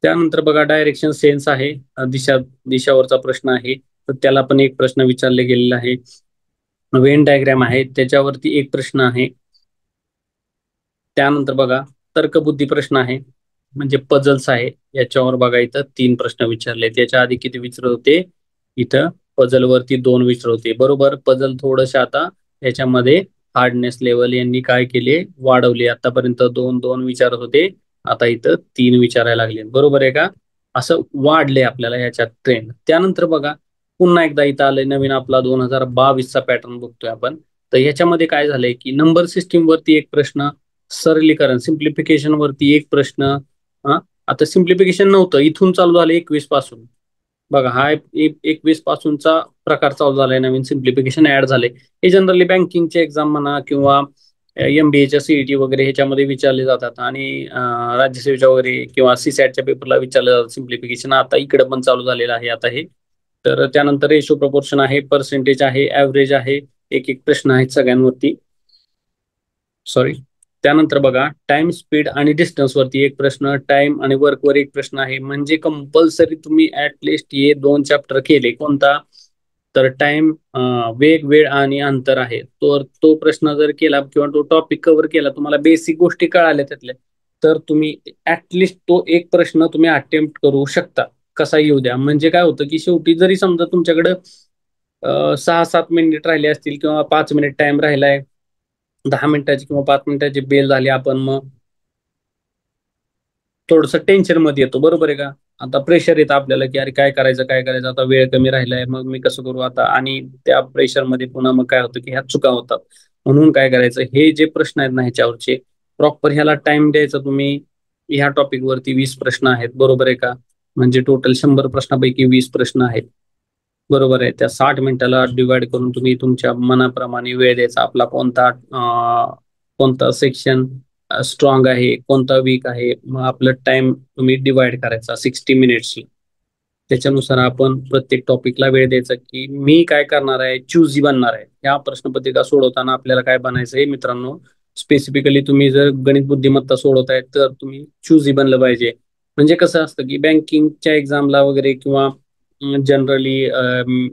त्यानंतर बघा डायरेक्शन सेन्स आहे, दिशावरचा प्रश्न आहे, तर त्याला पण एक प्रश्न विचारले गेलेला आहे. वेन डायग्राम आहे, त्याच्यावरती एक प्रश्न आहे. त्यानंतर बघा तर्कबुद्धी प्रश्न आहे, म्हणजे पझल्स आहे, याच्यावर बघा इथं 3 प्रश्न विचारले. त्याच्या आधी किती विचारत होते, इथं पझल वरती 2 विचारत होते. बरोबर, पझल थोडस आता याच्यामध्ये हार्डनेस लेवल यांनी काय केले, वाढवले. आतापर्यंत 2 विचारत होते, आता इथं 3 विचारायला लागले. बरोबर आहे का, असं वाढले आपल्याला ह्याच्यात ट्रेंड. त्यानंतर बघा पुन्हा एकदा इथं आलंय नवीन, आपला 2022चा पॅटर्न बघतोय आपण. तर ह्याच्यामध्ये काय झालंय की नंबर सिस्टीम वरती एक प्रश्न, सरलीकरण सिम्प्लिफिकेशन वरती एक प्रश्न. हा, आता सिम्प्लिफिकेशन नव्हतं, इथून चालू झालं 21 पासून. बघा हा 21 पासूनचा प्रकार चालू झालाय, नवीन सिम्प्लिफिकेशन ऍड झाले. हे जनरली बँकिंगचे एक्झाम म्हणा किंवा MBAच्या सीईटी वगैरे ह्याच्यामध्ये विचारले जातात, आणि राज्यसेवेच्या वगैरे किंवा सीसॅटच्या पेपरला विचारलं जातं सिम्प्लिफिकेशन. आता इकडे पण चालू झालेलं आहे आता हे. तर त्यानंतर रेशो प्रपोर्शन आहे, पर्सेंटेज आहे, ऍव्हरेज आहे, एक एक प्रश्न आहेत सगळ्यांवरती. सॉरी. त्यानंतर बघा टाइम स्पीड आणि डिस्टन्स वरती एक प्रश्न, टाइम आणि वर्क वर एक प्रश्न आहे. म्हणजे कंपल्सरी तुम्ही ऍटलिस्ट हे 2 चॅप्टर केले. कोणता, तर टाइम, वेग वेळ आणि अंतर आहे, तो प्रश्न जर केला किंवा तो टॉपिक कव्हर केला, तुम्हाला बेसिक गोष्टी कळाल्या त्यातल्या, तर तुम्ही ऍटलिस्ट तो एक प्रश्न तुम्ही अटेम्प्ट करू शकता, कसा येऊ द्या. म्हणजे काय होतं की शेवटी जरी समजा तुमच्याकडे 6-7 मिनिट राहिले असतील किंवा 5 मिनिट टाइम राहिलाय, 10 मिनिटाची किंवा 5 मिनिटाची बेल झाली, आपण मग थोडस टेन्शन मध्ये येतो. बरोबर आहे का, आता प्रेशर येतं आपल्याला की अरे काय करायचं काय करायचं, आता वेळ कमी राहिलाय, मग मी कसं करू आता. आणि त्या प्रेशर मध्ये पुन्हा मग काय होतं की ह्या चुका होतात. म्हणून काय करायचं, हे जे प्रश्न आहेत ना ह्याच्यावरचे प्रॉपर ह्याला टाइम द्यायचा तुम्ही. ह्या टॉपिक वरती 20 प्रश्न आहेत, बरोबर आहे का, म्हणजे टोटल 100 प्रश्नापैकी 20 प्रश्न आहेत. बरोबर आहे, त्या 60 मिनिटाला डिवाइड करून तुम्ही तुमच्या मनाप्रमाणे वेळ द्यायचा. आपला कोणता सेक्शन स्ट्रॉंग आहे, कोणता वीक आहे, मग आपलं टाइम तुम्ही डिवाइड करायचा 60 मिनिट्स. त्याच्यानुसार आपण प्रत्येक टॉपिकला वेळ द्यायचा, की मी काय करणार आहे, चूजी बनणार आहे. या प्रश्नपत्रिका सोडवताना आपल्याला काय बनायचं आहे मित्रांनो, स्पेसिफिकली तुम्ही जर गणित बुद्धिमत्ता सोडवताय तर तुम्ही चूजी बनलं पाहिजे. म्हणजे कसं असतं की बँकिंगच्या एक्झामला वगैरे किंवा जनरली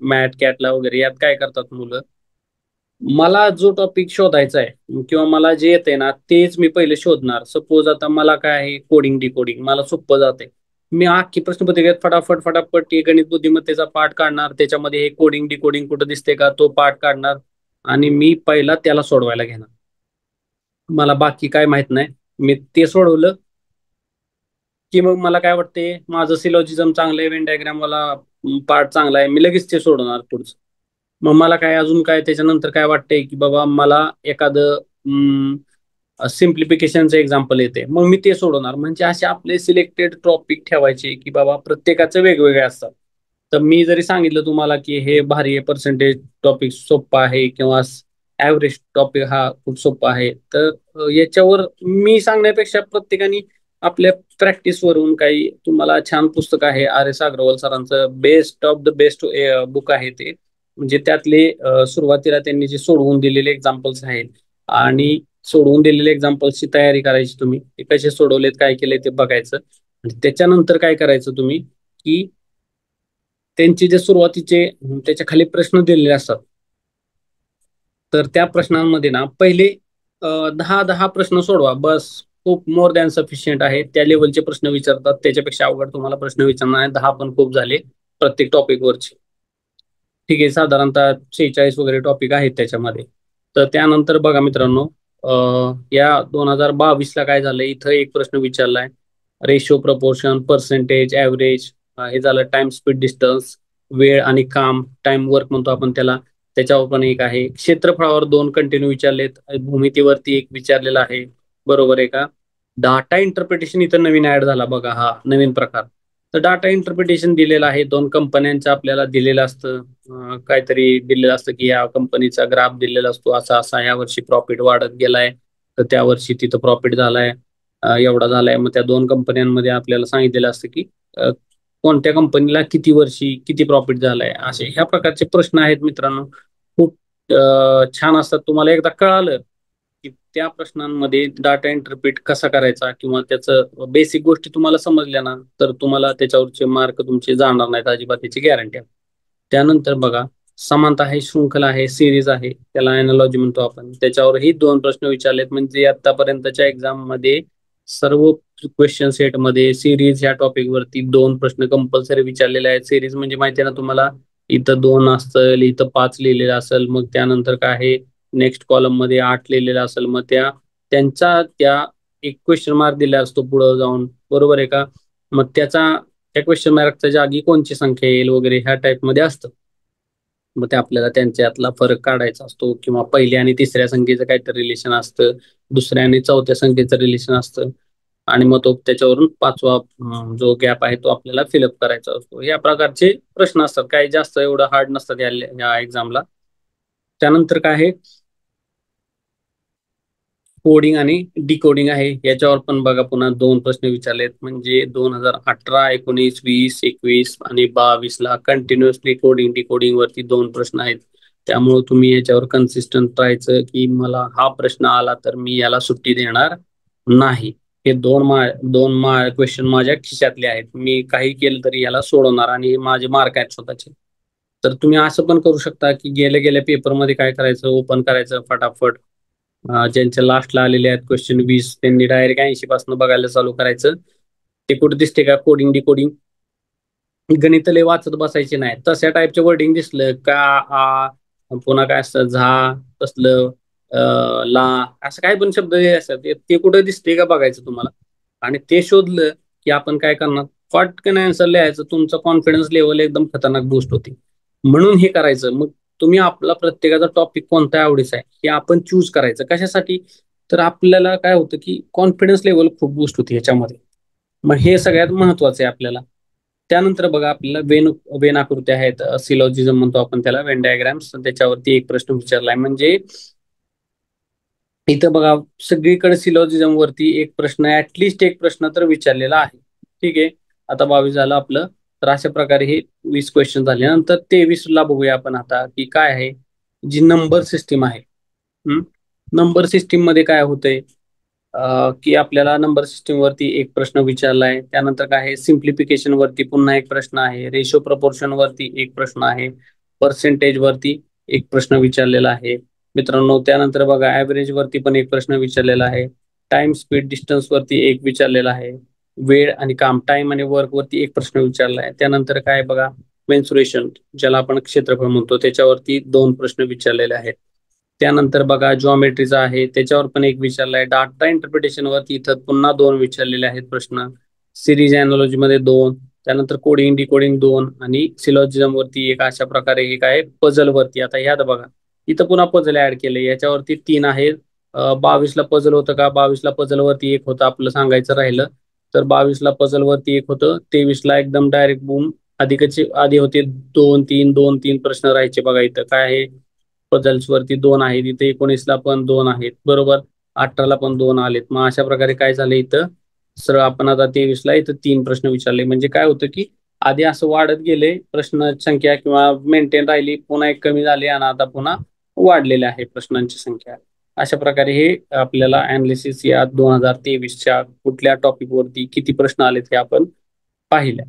मॅट कॅटला वगैरे यात काय करतात मुलं, मला जो टॉपिक शोधायचा आहे किंवा मला जे येते ना तेच मी पहिले शोधणार. सपोज आता मला काय आहे, कोडिंग डिकोडिंग मला सोपं जाते, मी अख्खी प्रश्नपत्रिकेत फटाफट फटाफट हे गणित बुद्धिमत्तेचा पाठ काढणार, त्याच्यामध्ये हे कोडिंग डिकोडिंग कुठं दिसते का तो पाठ काढणार आणि मी पहिला त्याला सोडवायला घेणार. मला बाकी काय माहित नाही. मी ते सोडवलं की मग मला काय वाटते, माझं सिलॉजिझम चांगलं आहे, वेन डायग्राम वाला पार्ट चांगला आहे, मी लगेच ते सोडवणार पुढचं. मग मला काय अजून काय त्याच्यानंतर काय वाटतंय की बाबा मला एखादं सिम्प्लिफिकेशनचं एक्झाम्पल येते, मग मी ते सोडवणार. म्हणजे असे आपले सिलेक्टेड टॉपिक ठेवायचे की बाबा प्रत्येकाचं वेगवेगळे असतात. तर मी जरी सांगितलं तुम्हाला की हे भारी आहे, पर्सेंटेज टॉपिक सोपा आहे किंवा ऍव्हरेज टॉपिक हा खूप सोपा आहे, तर याच्यावर मी सांगण्यापेक्षा प्रत्येकाने आपल्या प्रॅक्टिस वरून काही, तुम्हाला छान पुस्तक आहे RS अग्रवाल सरांचं best of the best book आहे ते. म्हणजे त्यातले सुरुवातीला त्यांनी जे सोडवून दिलेले एक्झाम्पल्स आहेत आणि सोडवून दिलेले एक्झाम्पल्सची तयारी करायची तुम्ही, ते कसे सोडवलेत काय केले ते बघायचं. आणि त्याच्यानंतर काय करायचं तुम्ही की त्यांचे जे सुरुवातीचे त्याच्या खाली प्रश्न दिलेले असतात, तर त्या प्रश्नांमध्ये ना पहिले 10 प्रश्न सोडवा बस. खूप मोर दॅन सफिशियंट आहे. त्या लेवलचे प्रश्न विचारतात, त्याच्यापेक्षा अवघड तुम्हाला प्रश्न विचारणार आहे. 10 पण खूप झाले प्रत्येक टॉपिक वरचे. ठीक आहे, साधारणतः 46 वगैरे टॉपिक आहेत त्याच्यामध्ये. तर त्यानंतर बघा मित्रांनो, या 2022 ला काय झालंय, इथं एक प्रश्न विचारलाय रेशो प्रपोर्शन पर्सेंटेज ऍव्हरेज. हे झालं टाइम स्पीड डिस्टन्स, वेळ आणि काम, टाइम वर्क म्हणतो आपण त्याला. त्याच्यावर पण एक आहे. क्षेत्रफळावर 2 कंटिन्यू विचारलेत, भूमितीवरती एक विचारलेला आहे. बरोबर आहे का? डाटा इंटरप्रिटेशन इथं नवीन ऍड झाला बघा, हा नवीन प्रकार. तर डाटा इंटरप्रिटेशन दिलेलं आहे, 2 कंपन्यांचं आपल्याला दिलेलं असतं. काहीतरी दिलेलं असतं की या कंपनीचा ग्राफ दिलेला असतो, असा असा या वर्षी प्रॉफिट वाढत गेलाय, तर त्या वर्षी तिथं प्रॉफिट झालाय एवढा झालाय. मग त्या 2 कंपन्यांमध्ये आपल्याला सांगितलेलं असतं की कोणत्या कंपनीला किती वर्षी किती प्रॉफिट झालाय. असे ह्या प्रकारचे प्रश्न आहेत मित्रांनो, खूप छान असतात. तुम्हाला एकदा कळालं की त्या प्रश्नांमध्ये डाटा इंटरप्रिट कसा करायचा किंवा त्याचं बेसिक गोष्टी तुम्हाला समजल्या ना, तर तुम्हाला त्याच्यावरचे मार्क तुमचे जाणार नाहीत अजिबात, त्याची गॅरंटी आहे. त्यानंतर बघा, समानता आहे, शृंखला आहे, सिरीज आहे, त्याला अॅनालॉजी म्हणतो आपण. त्याच्यावरही 2 प्रश्न विचारलेत. म्हणजे आतापर्यंतच्या एक्झाम मध्ये सर्व क्वेश्चन सेट मध्ये सिरीज ह्या टॉपिक वरती 2 प्रश्न कंपल्सरी विचारलेले आहेत. सिरीज म्हणजे माहिती आहे ना तुम्हाला, इथं 2 असेल, इथं 5 लिहिलेलं असेल, मग त्यानंतर काय आहे नेक्स्ट कॉलम मध्ये 8 लिहिलेला असेल, मग त्या एक क्वेश्चन मार्क दिला असतो पुढे जाऊन. बरोबर आहे का? मग त्या क्वेश्चन मार्कच्या जागी कोणची संख्या येईल वगैरे ह्या टाईप मध्ये असतं. मग ते आपल्याला त्यांच्यातला फरक काढायचा असतो, किंवा पहिल्या आणि तिसऱ्या संख्येचं काहीतरी रिलेशन असतं, दुसऱ्या आणि चौथ्या संख्येचं रिलेशन असतं, आणि मग तो त्याच्यावरून 5वा जो गॅप आहे तो आपल्याला फिलअप करायचा असतो. या प्रकारचे प्रश्न असतात, काही जास्त एवढं हार्ड नसतात या एक्झामला. त्यानंतर काय आहे, कोडिंग आणि डिकोडिंग आहे. याच्यावर पण बघा पुन्हा 2 प्रश्न विचारलेत. म्हणजे 2018, 19, 20, 21 आणि 22 ला कंटिन्युअसली कोडिंग डिकोडिंग वरती 2 प्रश्न आहेत. त्यामुळे तुम्ही याच्यावर कन्सिस्टंट राहायचं की मला हा प्रश्न आला तर मी याला सुट्टी देणार नाही. हे दोन क्वेश्चन माझ्या खिशातले आहेत, मी काही केलं तरी याला सोडवणार आणि हे माझे मार्क आहेत स्वतःचे. तर तुम्ही असं पण करू शकता की गेल्या गेल्या पेपरमध्ये काय करायचं, ओपन करायचं फटाफट. ज्यांच्या लास्टला आलेले आहेत क्वेश्चन 20, त्यांनी डायरेक्ट 80 पासून बघायला चालू करायचं. ते कुठे दिसते का कोडिंग डिकोडिंग, गणित लय वाचत बसायचे नाही. तशा टाईपचे वर्डिंग दिसलं का, पुन्हा काय असतं झा, तसलं ला, असं काय पण शब्द जे असतात ते कुठे दिसते का बघायचं तुम्हाला. आणि ते शोधलं की आपण काय करणार, पटकन आन्सर लिहायचं. तुमचं कॉन्फिडन्स लेवल एकदम खतरनाक बूस्ट होते. म्हणून हे करायचं. मग तुम्ही आपला प्रत्येकाचा टॉपिक कोणता आवडीचा आहे हे आपण चूज करायचं. कशासाठी, तर आपल्याला काय होतं की कॉन्फिडन्स लेवल खूप बूस्ट होते ह्याच्यामध्ये. मग हे सगळ्यात महत्वाचं आहे आपल्याला. त्यानंतर बघा, आपल्याला वेन आकृत्या आहेत, सिलॉजिझम म्हणतो आपण त्याला, वेन डायग्राम्स. त्याच्यावरती एक प्रश्न विचारलाय. म्हणजे इथं बघा, सगळीकडे सिलॉजिझम वरती एक प्रश्न, ऍटलिस्ट एक प्रश्न तर विचारलेला आहे. ठीक आहे, आता 22 झालं आपलं. तर अशा प्रकारे हे 20 क्वेश्चन झाले. नंतर 23 ला बघूया आपण आता की काय आहे, जी नंबर सिस्टीम आहे. नंबर सिस्टीम मध्ये काय होतंय की आपल्याला नंबर सिस्टीम वरती एक प्रश्न विचारलाय. त्यानंतर काय आहे, सिम्प्लिफिकेशन वरती पुन्हा एक प्रश्न आहे, रेशो प्रपोर्शन वरती एक प्रश्न आहे, पर्सेंटेज वरती एक प्रश्न विचारलेला आहे मित्रांनो. त्यानंतर बघा, ऍव्हरेज वरती पण एक प्रश्न विचारलेला आहे, टाइम स्पीड डिस्टन्स वरती एक विचारलेला आहे, वेळ आणि काम, टाइम आणि वर्क वरती एक प्रश्न विचारलाय. त्यानंतर काय बघा, मेन्सुरेशन ज्याला आपण क्षेत्रफळ म्हणतो त्याच्यावरती 2 प्रश्न विचारलेले आहेत. त्यानंतर बघा जॉमेट्रीचा आहे त्याच्यावर पण एक विचारलाय. डाटा इंटरप्रिटेशन वरती इथं पुन्हा 2 विचारलेले आहेत प्रश्न. सिरीज अॅनालॉजी मध्ये 2, त्यानंतर कोडिंग डिकोडिंग 2 आणि सिलॉजिझम वरती एक. अशा प्रकारे एक आहे पझल वरती. आता ह्यात बघा इथं पुन्हा पझल ऍड केले, याच्यावरती 3 आहेत. 22 ला पझल होतं का, 22 ला पझल वरती एक होतं आपलं सांगायचं राहिलं तर 22 ला पझल वरती एक होतं. 23 ला एकदम डायरेक्ट बूम अधिकचे आधी होते 2 3 प्रश्न राहायचे. बघा इथं काय आहे, पझल्स वरती 2 आहेत. इथे 19 ला पण 2 आहेत बरोबर, 18 ला पण 2 आलेत. मग अशा प्रकारे काय झालं इथं सरळ आपण आता 23 ला इथं 3 प्रश्न विचारले. म्हणजे काय होतं की आधी असं वाढत गेले प्रश्न संख्या किंवा मेंटेन राहिली, पुन्हा एक कमी झाली आणि आता पुन्हा वाढलेल्या आहे प्रश्नांची संख्या. अशा प्रकारे हे आपल्याला अनालिसिस या 2023च्या कुठल्या टॉपिक वरती किती प्रश्न आलेत हे आपण पाहिलं.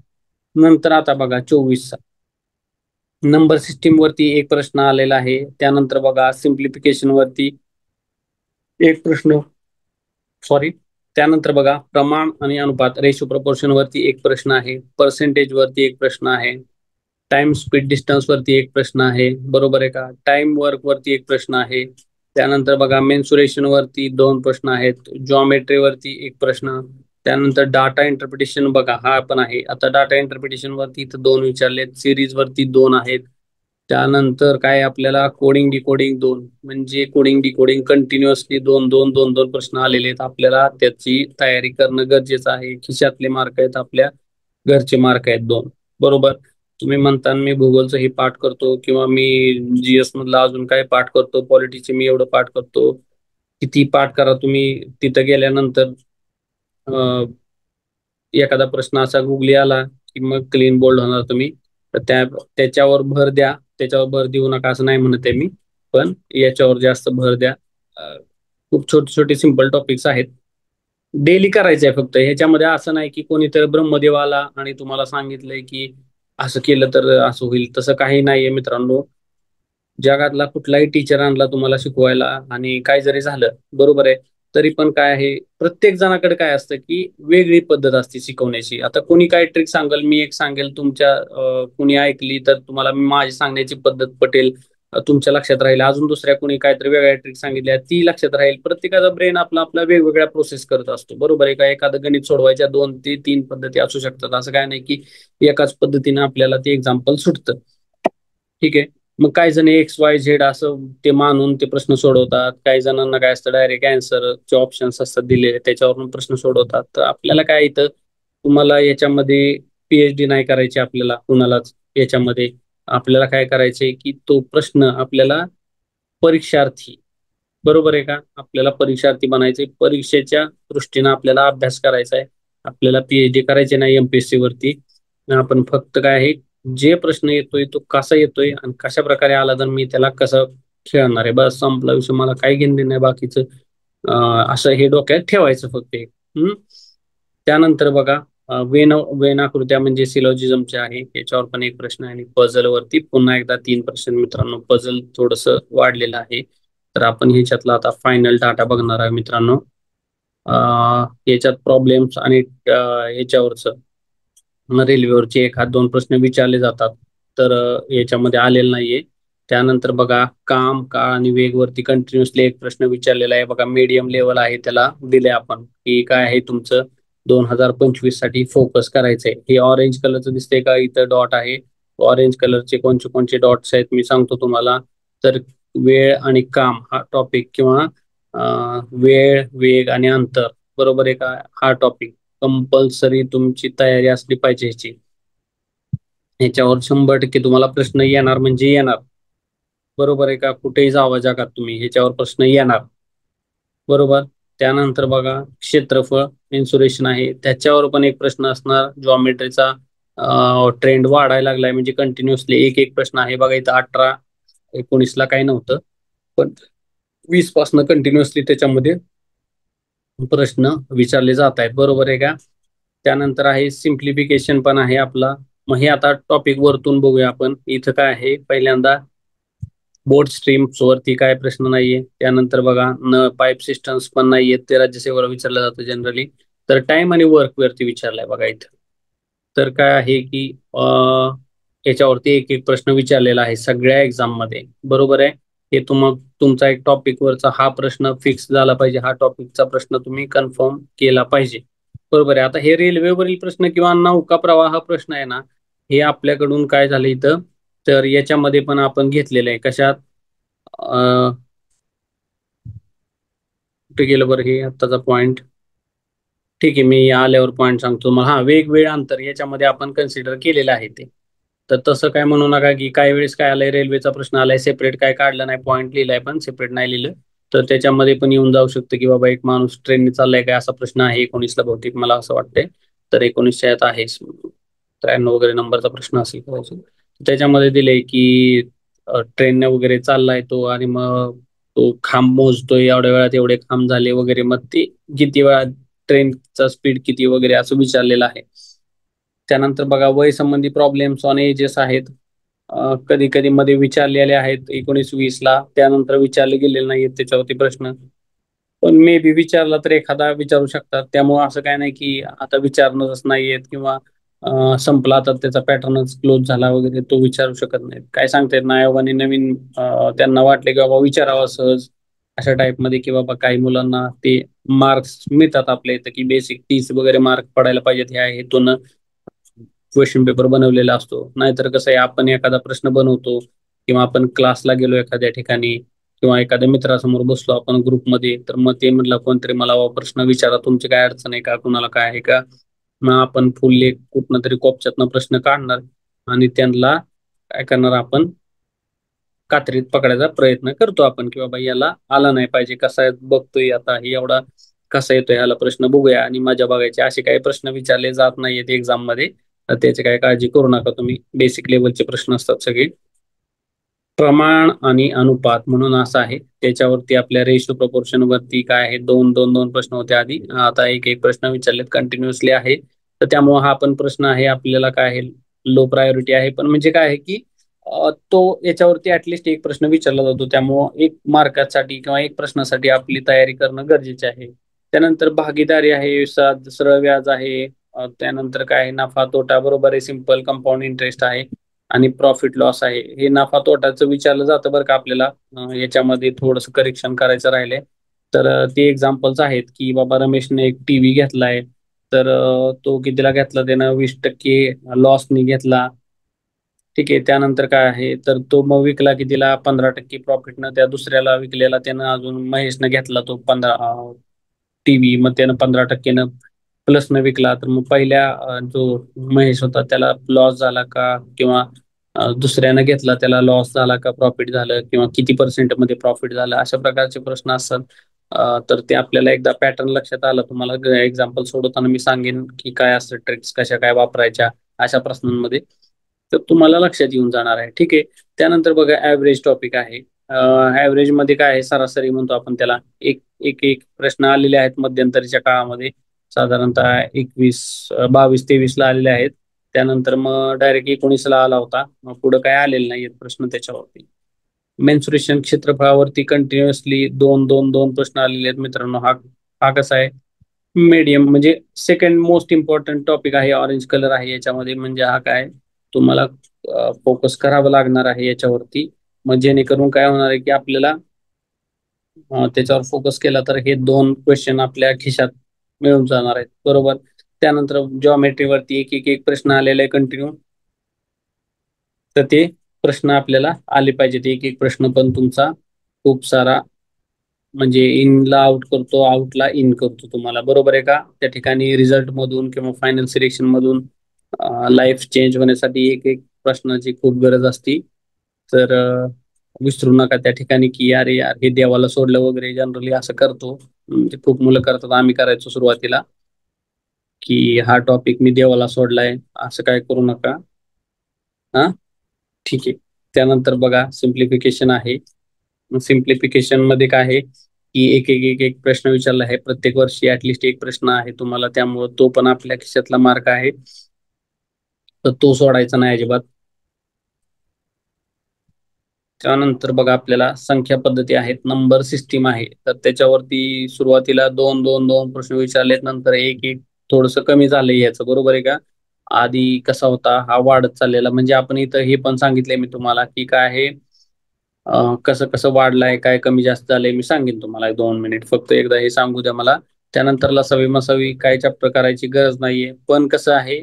नंतर आता बघा 24चा नंबर सिस्टीम वरती एक प्रश्न आलेला आहे. त्यानंतर बघा सिम्प्लिफिकेशन वरती एक प्रश्न, सॉरी, त्यानंतर बघा प्रमाण आणि अनुपात रेशो प्रपोर्शन वरती एक प्रश्न आहे. पर्सेंटेज वरती एक प्रश्न आहे. टाइम स्पीड डिस्टन्स वरती एक प्रश्न आहे बरोबर आहे का. टाइम वर्क वरती एक प्रश्न आहे. त्यानंतर बघा मेन्सुरेशन वरती 2 प्रश्न आहेत. जॉमेट्री वरती एक प्रश्न. त्यानंतर डाटा इंटरप्रिटेशन बघा हा पण आहे. आता डाटा इंटरप्रिटेशन वरती इथं 2 विचारलेत. सिरीज वरती 2 आहेत. त्यानंतर काय आपल्याला कोडिंग डिकोडिंग 2, म्हणजे कोडिंग डिकोडिंग कंटिन्युअसली 2 प्रश्न आलेले आहेत. आपल्याला त्याची तयारी करणं गरजेचं आहे. खिशातले मार्क आहेत आपल्या, घरचे मार्क आहेत 2 बरोबर. तुम्ही म्हणता मी भूगोलचं हे पाठ करतो किंवा मी जीएस मधला अजून काय पाठ करतो, पॉलिटिचे मी एवढं पाठ करतो. किती पाठ करा तुम्ही, तिथं गेल्यानंतर एखादा प्रश्न असा गुगली आला की मग क्लीन बोल्ड होणार तुम्ही. तर त्याच्यावर भर द्या, त्याच्यावर भर देऊ नका असं नाही म्हणत आहे मी, पण याच्यावर जास्त भर द्या. खूप छोटे छोटे सिंपल टॉपिक्स आहेत, डेली करायचं आहे फक्त. ह्याच्यामध्ये असं नाही की कोणीतरी ब्रह्मदेव आला आणि तुम्हाला सांगितलंय की असं केलं तर असं होईल, तसं काही नाहीये मित्रांनो. जगातला कुठलाही टीचर आणला तुम्हाला शिकवायला आणि काय जरी झालं बरोबर आहे, तरी पण काय आहे प्रत्येक जणाकडे काय असतं की वेगळी पद्धत असते शिकवण्याची. आता कोणी काय ट्रिक सांगेल, मी एक सांगेल तुमच्या कुणी ऐकली तर तुम्हाला माझी सांगण्याची पद्धत पटेल, तुमच्या लक्षात राहील. अजून दुसऱ्या कोणी काहीतरी वेगळ्या ट्रिक सांगितल्या ती लक्षात राहील. प्रत्येकाचा ब्रेन आपला आपला वेगवेगळ्या प्रोसेस करत असतो बरोबर आहे का. एखादं गणित सोडवायच्या 2 ते 3 पद्धती असू शकतात. असं काय नाही की एकाच पद्धतीने आपल्याला ते एक्झाम्पल सुटतं. ठीक आहे. मग काही जण एक्स वाय झेड असं ते मानून ते प्रश्न सोडवतात. काही जणांना काय असतं डायरेक्ट अँसरचे ऑप्शन्स असतात दिलेले, त्याच्यावरून प्रश्न सोडवतात. तर आपल्याला काय इथं तुम्हाला याच्यामध्ये पीएचडी नाही करायची आपल्याला कुणालाच. याच्यामध्ये आपल्याला काय करायचंय की तो प्रश्न आपल्याला परीक्षार्थी बरोबर आहे का, आपल्याला परीक्षार्थी बनायचे. परीक्षेच्या दृष्टीने आपल्याला अभ्यास करायचा आहे. आपल्याला पीएचडी करायचे नाही एमपीएससी वरती. आपण फक्त काय आहे, जे प्रश्न येतोय तो कसा येतोय आणि कशा प्रकारे आला तर मी त्याला कसं खेळणार आहे, बस संपला विषय. मला काही घेणं नाही बाकीचं. असं हे डोक्यात ठेवायचं फक्त एक. त्यानंतर बघा वेन आकृत्या म्हणजे सिलॉजिझमचे आहे, याच्यावर पण एक प्रश्न आहे. आणि पझल वरती पुन्हा एकदा 3 प्रश्न मित्रांनो. पझल थोडस वाढलेलं आहे. तर आपण ह्याच्यातला आता फायनल डाटा बघणार आहे मित्रांनो. याच्यात प्रॉब्लेम्स आणि याच्यावरच रेल्वेवरचे 1-2 प्रश्न विचारले जातात, तर याच्यामध्ये आलेलं नाहीये. त्यानंतर बघा काम काळ आणि वेगवरती कंटिन्युअसली एक प्रश्न विचारलेला आहे. बघा मीडियम लेवल आहे, त्याला दिले आपण की काय आहे तुमचं 2025 साठी फोकस करायचंय. हे ऑरेंज कलरचं दिसतंय का, इथं डॉट आहे. ऑरेंज कलरचे कोणते कोणते डॉट्स आहेत मी सांगतो तुम्हाला. तर वेळ आणि काम हा टॉपिक किंवा वेळ वेग आणि अंतर बरोबर आहे का, हा टॉपिक कंपल्सरी तुमची तयारी असली पाहिजे ह्याची. ह्याच्यावर 100% तुम्हाला प्रश्न येणार म्हणजे येणार बरोबर आहे का. कुठेही जावा जगात तुम्ही, ह्याच्यावर प्रश्न येणार बरोबर. त्यानंतर बघा क्षेत्रफळ इन्सुरेशन आहे, त्याच्यावर पण एक प्रश्न असणार. जॉमेट्रीचा ट्रेंड वाढायला लागलाय म्हणजे कंटिन्युअसली एक एक प्रश्न आहे. बघा इथं 18-19 ला काही नव्हतं, पण 20 पासून कंटिन्युअसली त्याच्यामध्ये प्रश्न विचारले जात आहेत बरोबर आहे का. त्यानंतर आहे सिम्प्लिफिकेशन पण आहे आपला. मग हे आता टॉपिक वरतून बघूया आपण. इथं काय आहे, पहिल्यांदा बोट स्ट्रीम्स वरती काय प्रश्न नाहीये. त्यानंतर बघा न पाईप सिस्टम्स पण नाहीयेत, ते राज्यसेवेला विचारलं जातं जनरली. तर टाइम आणि वर्क वरती विचारलाय बघा इथं. तर काय आहे की याच्यावरती एक एक प्रश्न विचारलेला आहे सगळ्या एक्झाम मध्ये, बरोबर आहे. हे तुमचा एक टॉपिक वरचा हा प्रश्न फिक्स झाला पाहिजे, हा टॉपिकचा प्रश्न तुम्ही कन्फर्म केला पाहिजे, बरोबर आहे. आता हे रेल्वेवरील प्रश्न किंवा नौका प्रवाह प्रश्न आहे ना, हे आपल्याकडून काय झालं इथं, तर याच्यामध्ये पण आपण घेतलेलं आहे. कशात कुठे गेलं बरं हे आत्ताचा पॉइंट. ठीक आहे, मी आल्यावर पॉईंट सांगतो मला. हा, वेगवेगळं अंतर याच्यामध्ये आपण कन्सिडर केलेलं आहे ते. तर तसं काय म्हणू नका की काही वेळेस काय आलंय, रेल्वेचा प्रश्न आलाय सेपरेट काय काढलं नाही, पॉईंट लिहिलाय पण सेपरेट नाही लिहिलं, तर त्याच्यामध्ये पण येऊन जाऊ शकतं की बाबा एक माणूस ट्रेनने चाललाय काय, असा प्रश्न आहे 19ला बहुतेक मला असं वाटतंय. तर 19च्या यात आहे 93 वगैरे नंबरचा प्रश्न असेल कदाचित. त्याच्यामध्ये दिले की ट्रेनने वगैरे चाललाय तो आणि मग तो खांब मोजतोय, एवढ्या वेळात एवढे खांब झाले वगैरे, मग ते किती वेळात ट्रेनचा स्पीड किती वगैरे असं विचारलेलं आहे. त्यानंतर बघा वय संबंधी प्रॉब्लेम्स ऑन एजेस आहेत. कधी कधी मध्ये विचारलेले आहेत 19-20ला, त्यानंतर विचारले गेलेले नाहीत त्याच्यावरती प्रश्न. पण मे बी विचारला तर एखादा विचारू शकतात, त्यामुळे असं काय नाही की आता विचारणारच नाहीयेत किंवा संपला तर त्याचा पॅटर्नच क्लोज झाला वगैरे, तो विचारू शकत नाहीत. काय सांगता येत नाही, आयोगाने नवीन त्यांना वाटले की बाबा विचारावं सहज अशा टाईप मध्ये, की बाबा काही मुलांना ते मार्क्स मिळतात आपल्या इथं की बेसिक 30 वगैरे मार्क पडायला पाहिजेत ह्या हेतून क्वेश्चन पेपर बनवलेला असतो. नाहीतर कसं आहे, आपण एखादा प्रश्न बनवतो किंवा आपण क्लासला गेलो एखाद्या ठिकाणी किंवा एखाद्या मित्रासमोर बसलो आपण ग्रुपमध्ये, तर मग ते म्हटलं कोणतरी मला प्रश्न विचारा, तुमची काय अडचण आहे का, कुणाला काय आहे का, मग आपण फुल एक कुठनं तरी कॉपच्यातनं प्रश्न काढणार आणि त्यांना काय करणार, आपण कात्रीत पकडायचा प्रयत्न करतो आपण की बाबा याला आला नाही पाहिजे, कसा आहे बघतोय आता ही एवढा कसा येतोय ह्याला प्रश्न, बघूया आणि मजा बघायची. असे काही प्रश्न विचारले जात नाहीयेत एक्झाम मध्ये, तर त्याची काही काळजी करू नका तुम्ही. बेसिक लेवलचे प्रश्न असतात सगळे. प्रमाण आणि अनुपात म्हणून असं आहे, त्याच्यावरती आपल्या रेशो प्रपोर्शन वरती काय आहे, दोन दोन दोन प्रश्न होते आधी, आता एक एक प्रश्न विचारलेत कंटिन्युअसली आहे. तर त्यामुळे हा पण प्रश्न आहे आपल्याला काय आहे, लो प्रायोरिटी आहे. पण म्हणजे काय आहे की तो याच्यावरती ऍटलिस्ट एक प्रश्न विचारला जातो, त्यामुळं एक मार्कासाठी किंवा एक प्रश्नासाठी आपली तयारी करणं गरजेचे आहे. त्यानंतर भागीदारी आहे, सरळ व्याज आहे, त्यानंतर काय आहे, नफा तोटा बरोबर आहे, सिंपल कंपाऊंड इंटरेस्ट आहे आणि प्रॉफिट लॉस आहे. हे नफा तोटाचं विचारलं जातं बरं का आपल्याला. याच्यामध्ये थोडंसं करेक्शन करायचं राहिले तर ते एक्झाम्पल्स आहेत की बाबा रमेशने एक टीव्ही घेतलाय, तर तो कितीला घेतला, त्यानं 20% लॉसनी घेतला. ठीक आहे, त्यानंतर काय आहे, तर तो मग विकला कितीला, 15% प्रॉफिटनं त्या दुसऱ्याला विकलेला, त्यानं अजून महेशनं घेतला तो 15 टीव्ही, मग त्यानं 15%नं प्लसनं विकला. तर मग पहिल्या जो महेश होता त्याला लॉस झाला का, किंवा दुसऱ्यानं घेतला त्याला लॉस झाला का प्रॉफिट झालं, किंवा किती पर्सेंट मध्ये प्रॉफिट झालं, अशा प्रकारचे प्रश्न असतात. तर ते आपल्याला एकदा पॅटर्न लक्षात आलं, तुम्हाला एक्झाम्पल सोडवताना मी सांगेन की काय असतं, ट्रिक्स कशा काय वापरायच्या अशा प्रश्नांमध्ये, तर तुम्हाला लक्षात येऊन जाणार आहे. ठीक आहे. त्यानंतर बघा ऍव्हरेज टॉपिक आहे. ऍव्हरेज मध्ये काय आहे, सरासरी म्हणतो आपण त्याला. एक एक एक प्रश्न आलेले आहेत मध्यंतरीच्या काळामध्ये, साधारणतः 22-23ला आलेले आहेत. त्यानंतर मग डायरेक्ट 19ला आला होता, मग पुढे काय आलेले नाहीयेत प्रश्न त्याच्यावरती. मेन्सुरेशन क्षेत्रफळावरती कंटिन्युअसली दोन दोन दोन प्रश्न आलेले आहेत मित्रांनो. हा हा कसा आहे, मीडियम म्हणजे सेकंड मोस्ट इम्पॉर्टंट टॉपिक आहे, ऑरेंज कलर आहे याच्यामध्ये, म्हणजे हा काय तुम्हाला फोकस करावं लागणार आहे याच्यावरती. मग जेणेकरून काय होणार आहे की आपल्याला त्याच्यावर फोकस केला तर हे दोन क्वेश्चन आपल्या खिशात मिळून जाणार आहेत, बरोबर. त्यानंतर जॉमेट्रीवरती एक एक एक प्रश्न आलेले आहे कंटिन्यू, तर ते प्रश्न आपल्याला आले पाहिजेत. एक एक प्रश्न पण तुमचा खूप सारा, म्हणजे इनला आउट करतो, आउटला इन करतो तुम्हाला, बरोबर आहे का. त्या ठिकाणी रिझल्ट मधून किंवा फायनल सिलेक्शन मधून लाईफ चेंज होण्यासाठी एक एक प्रश्नाची खूप गरज असते. तर विसरू नका त्या ठिकाणी की अरे यार हे देवाला सोडलं वगैरे, जनरली असं करतो, म्हणजे खूप मुलं करतात, आम्ही करायचो सुरुवातीला की हा टॉपिक मी देवाला सोडलाय, असं काय करू नका. हा, ठीक आहे. त्यानंतर बघा सिम्प्लिफिकेशन आहे. सिम्प्लिफिकेशन मध्ये काय आहे की एक एक एक एक प्रश्न विचारला आहे, प्रत्येक वर्षी ऍटलिस्ट एक प्रश्न आहे तुम्हाला, त्यामुळे तो पण आपल्या खिशातला मार्क आहे, तर तो सोडायचा नाही अजिबात. त्यानंतर बघा आपल्याला संख्या पद्धती आहेत, नंबर सिस्टीम आहे. तर त्याच्यावरती सुरुवातीला दोन दोन दोन प्रश्न विचारलेत, नंतर एक एक थोडस कमी झालंय याचं, बरोबर आहे का? आधी कसा होता हा वाढत चाललेला, म्हणजे आपण इथं हे पण सांगितलंय मी तुम्हाला की काय आहे, कसं कसं वाढलंय, काय कमी जास्त झालंय, मी सांगेन तुम्हाला. 2 मिनिट फक्त एकदा हे सांगू द्या मला. त्यानंतर लसावी मसावी काय चॅप्टर करायची गरज नाहीये. पण कसं आहे,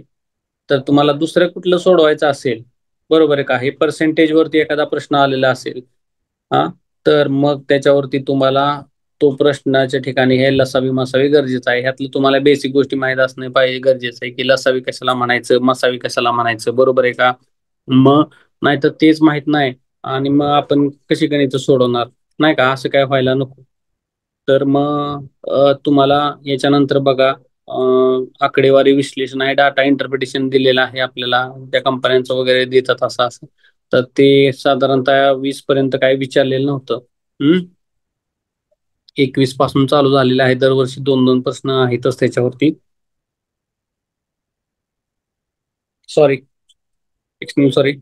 तर तुम्हाला दुसरं कुठलं सोडवायचं असेल, बरोबर आहे का, हे पर्सेंटेज वरती एखादा प्रश्न आलेला असेल, हा, तर मग त्याच्यावरती तुम्हाला तो प्रश्नाच्या ठिकाणी हे लसावी मसावी गरजेचं आहे. ह्यातलं तुम्हाला बेसिक गोष्टी माहीत असणे पाहिजे, गरजेचं आहे की लसावी कशाला म्हणायचं, मसावी कशाला म्हणायचं, बरोबर आहे का? मग नाहीतर तेच माहित नाही आणि मग आपण कशी गणित सोडवणार, नाही का? असं काय व्हायला नको. तर मग तुम्हाला याच्यानंतर बघा, आकडेवारी विश्लेषण आहे, डाटा इंटरप्रिटेशन दिलेलं आहे आपल्याला, त्या कंपन्यांचं वगैरे देतात असं असं. तर ते साधारणतः 20 पर्यंत काही विचारलेलं नव्हतं. 21 पासून चालू झालेलं आहे, दरवर्षी दोन दोन प्रश्न आहेतच त्याच्यावरती. Sorry, sorry.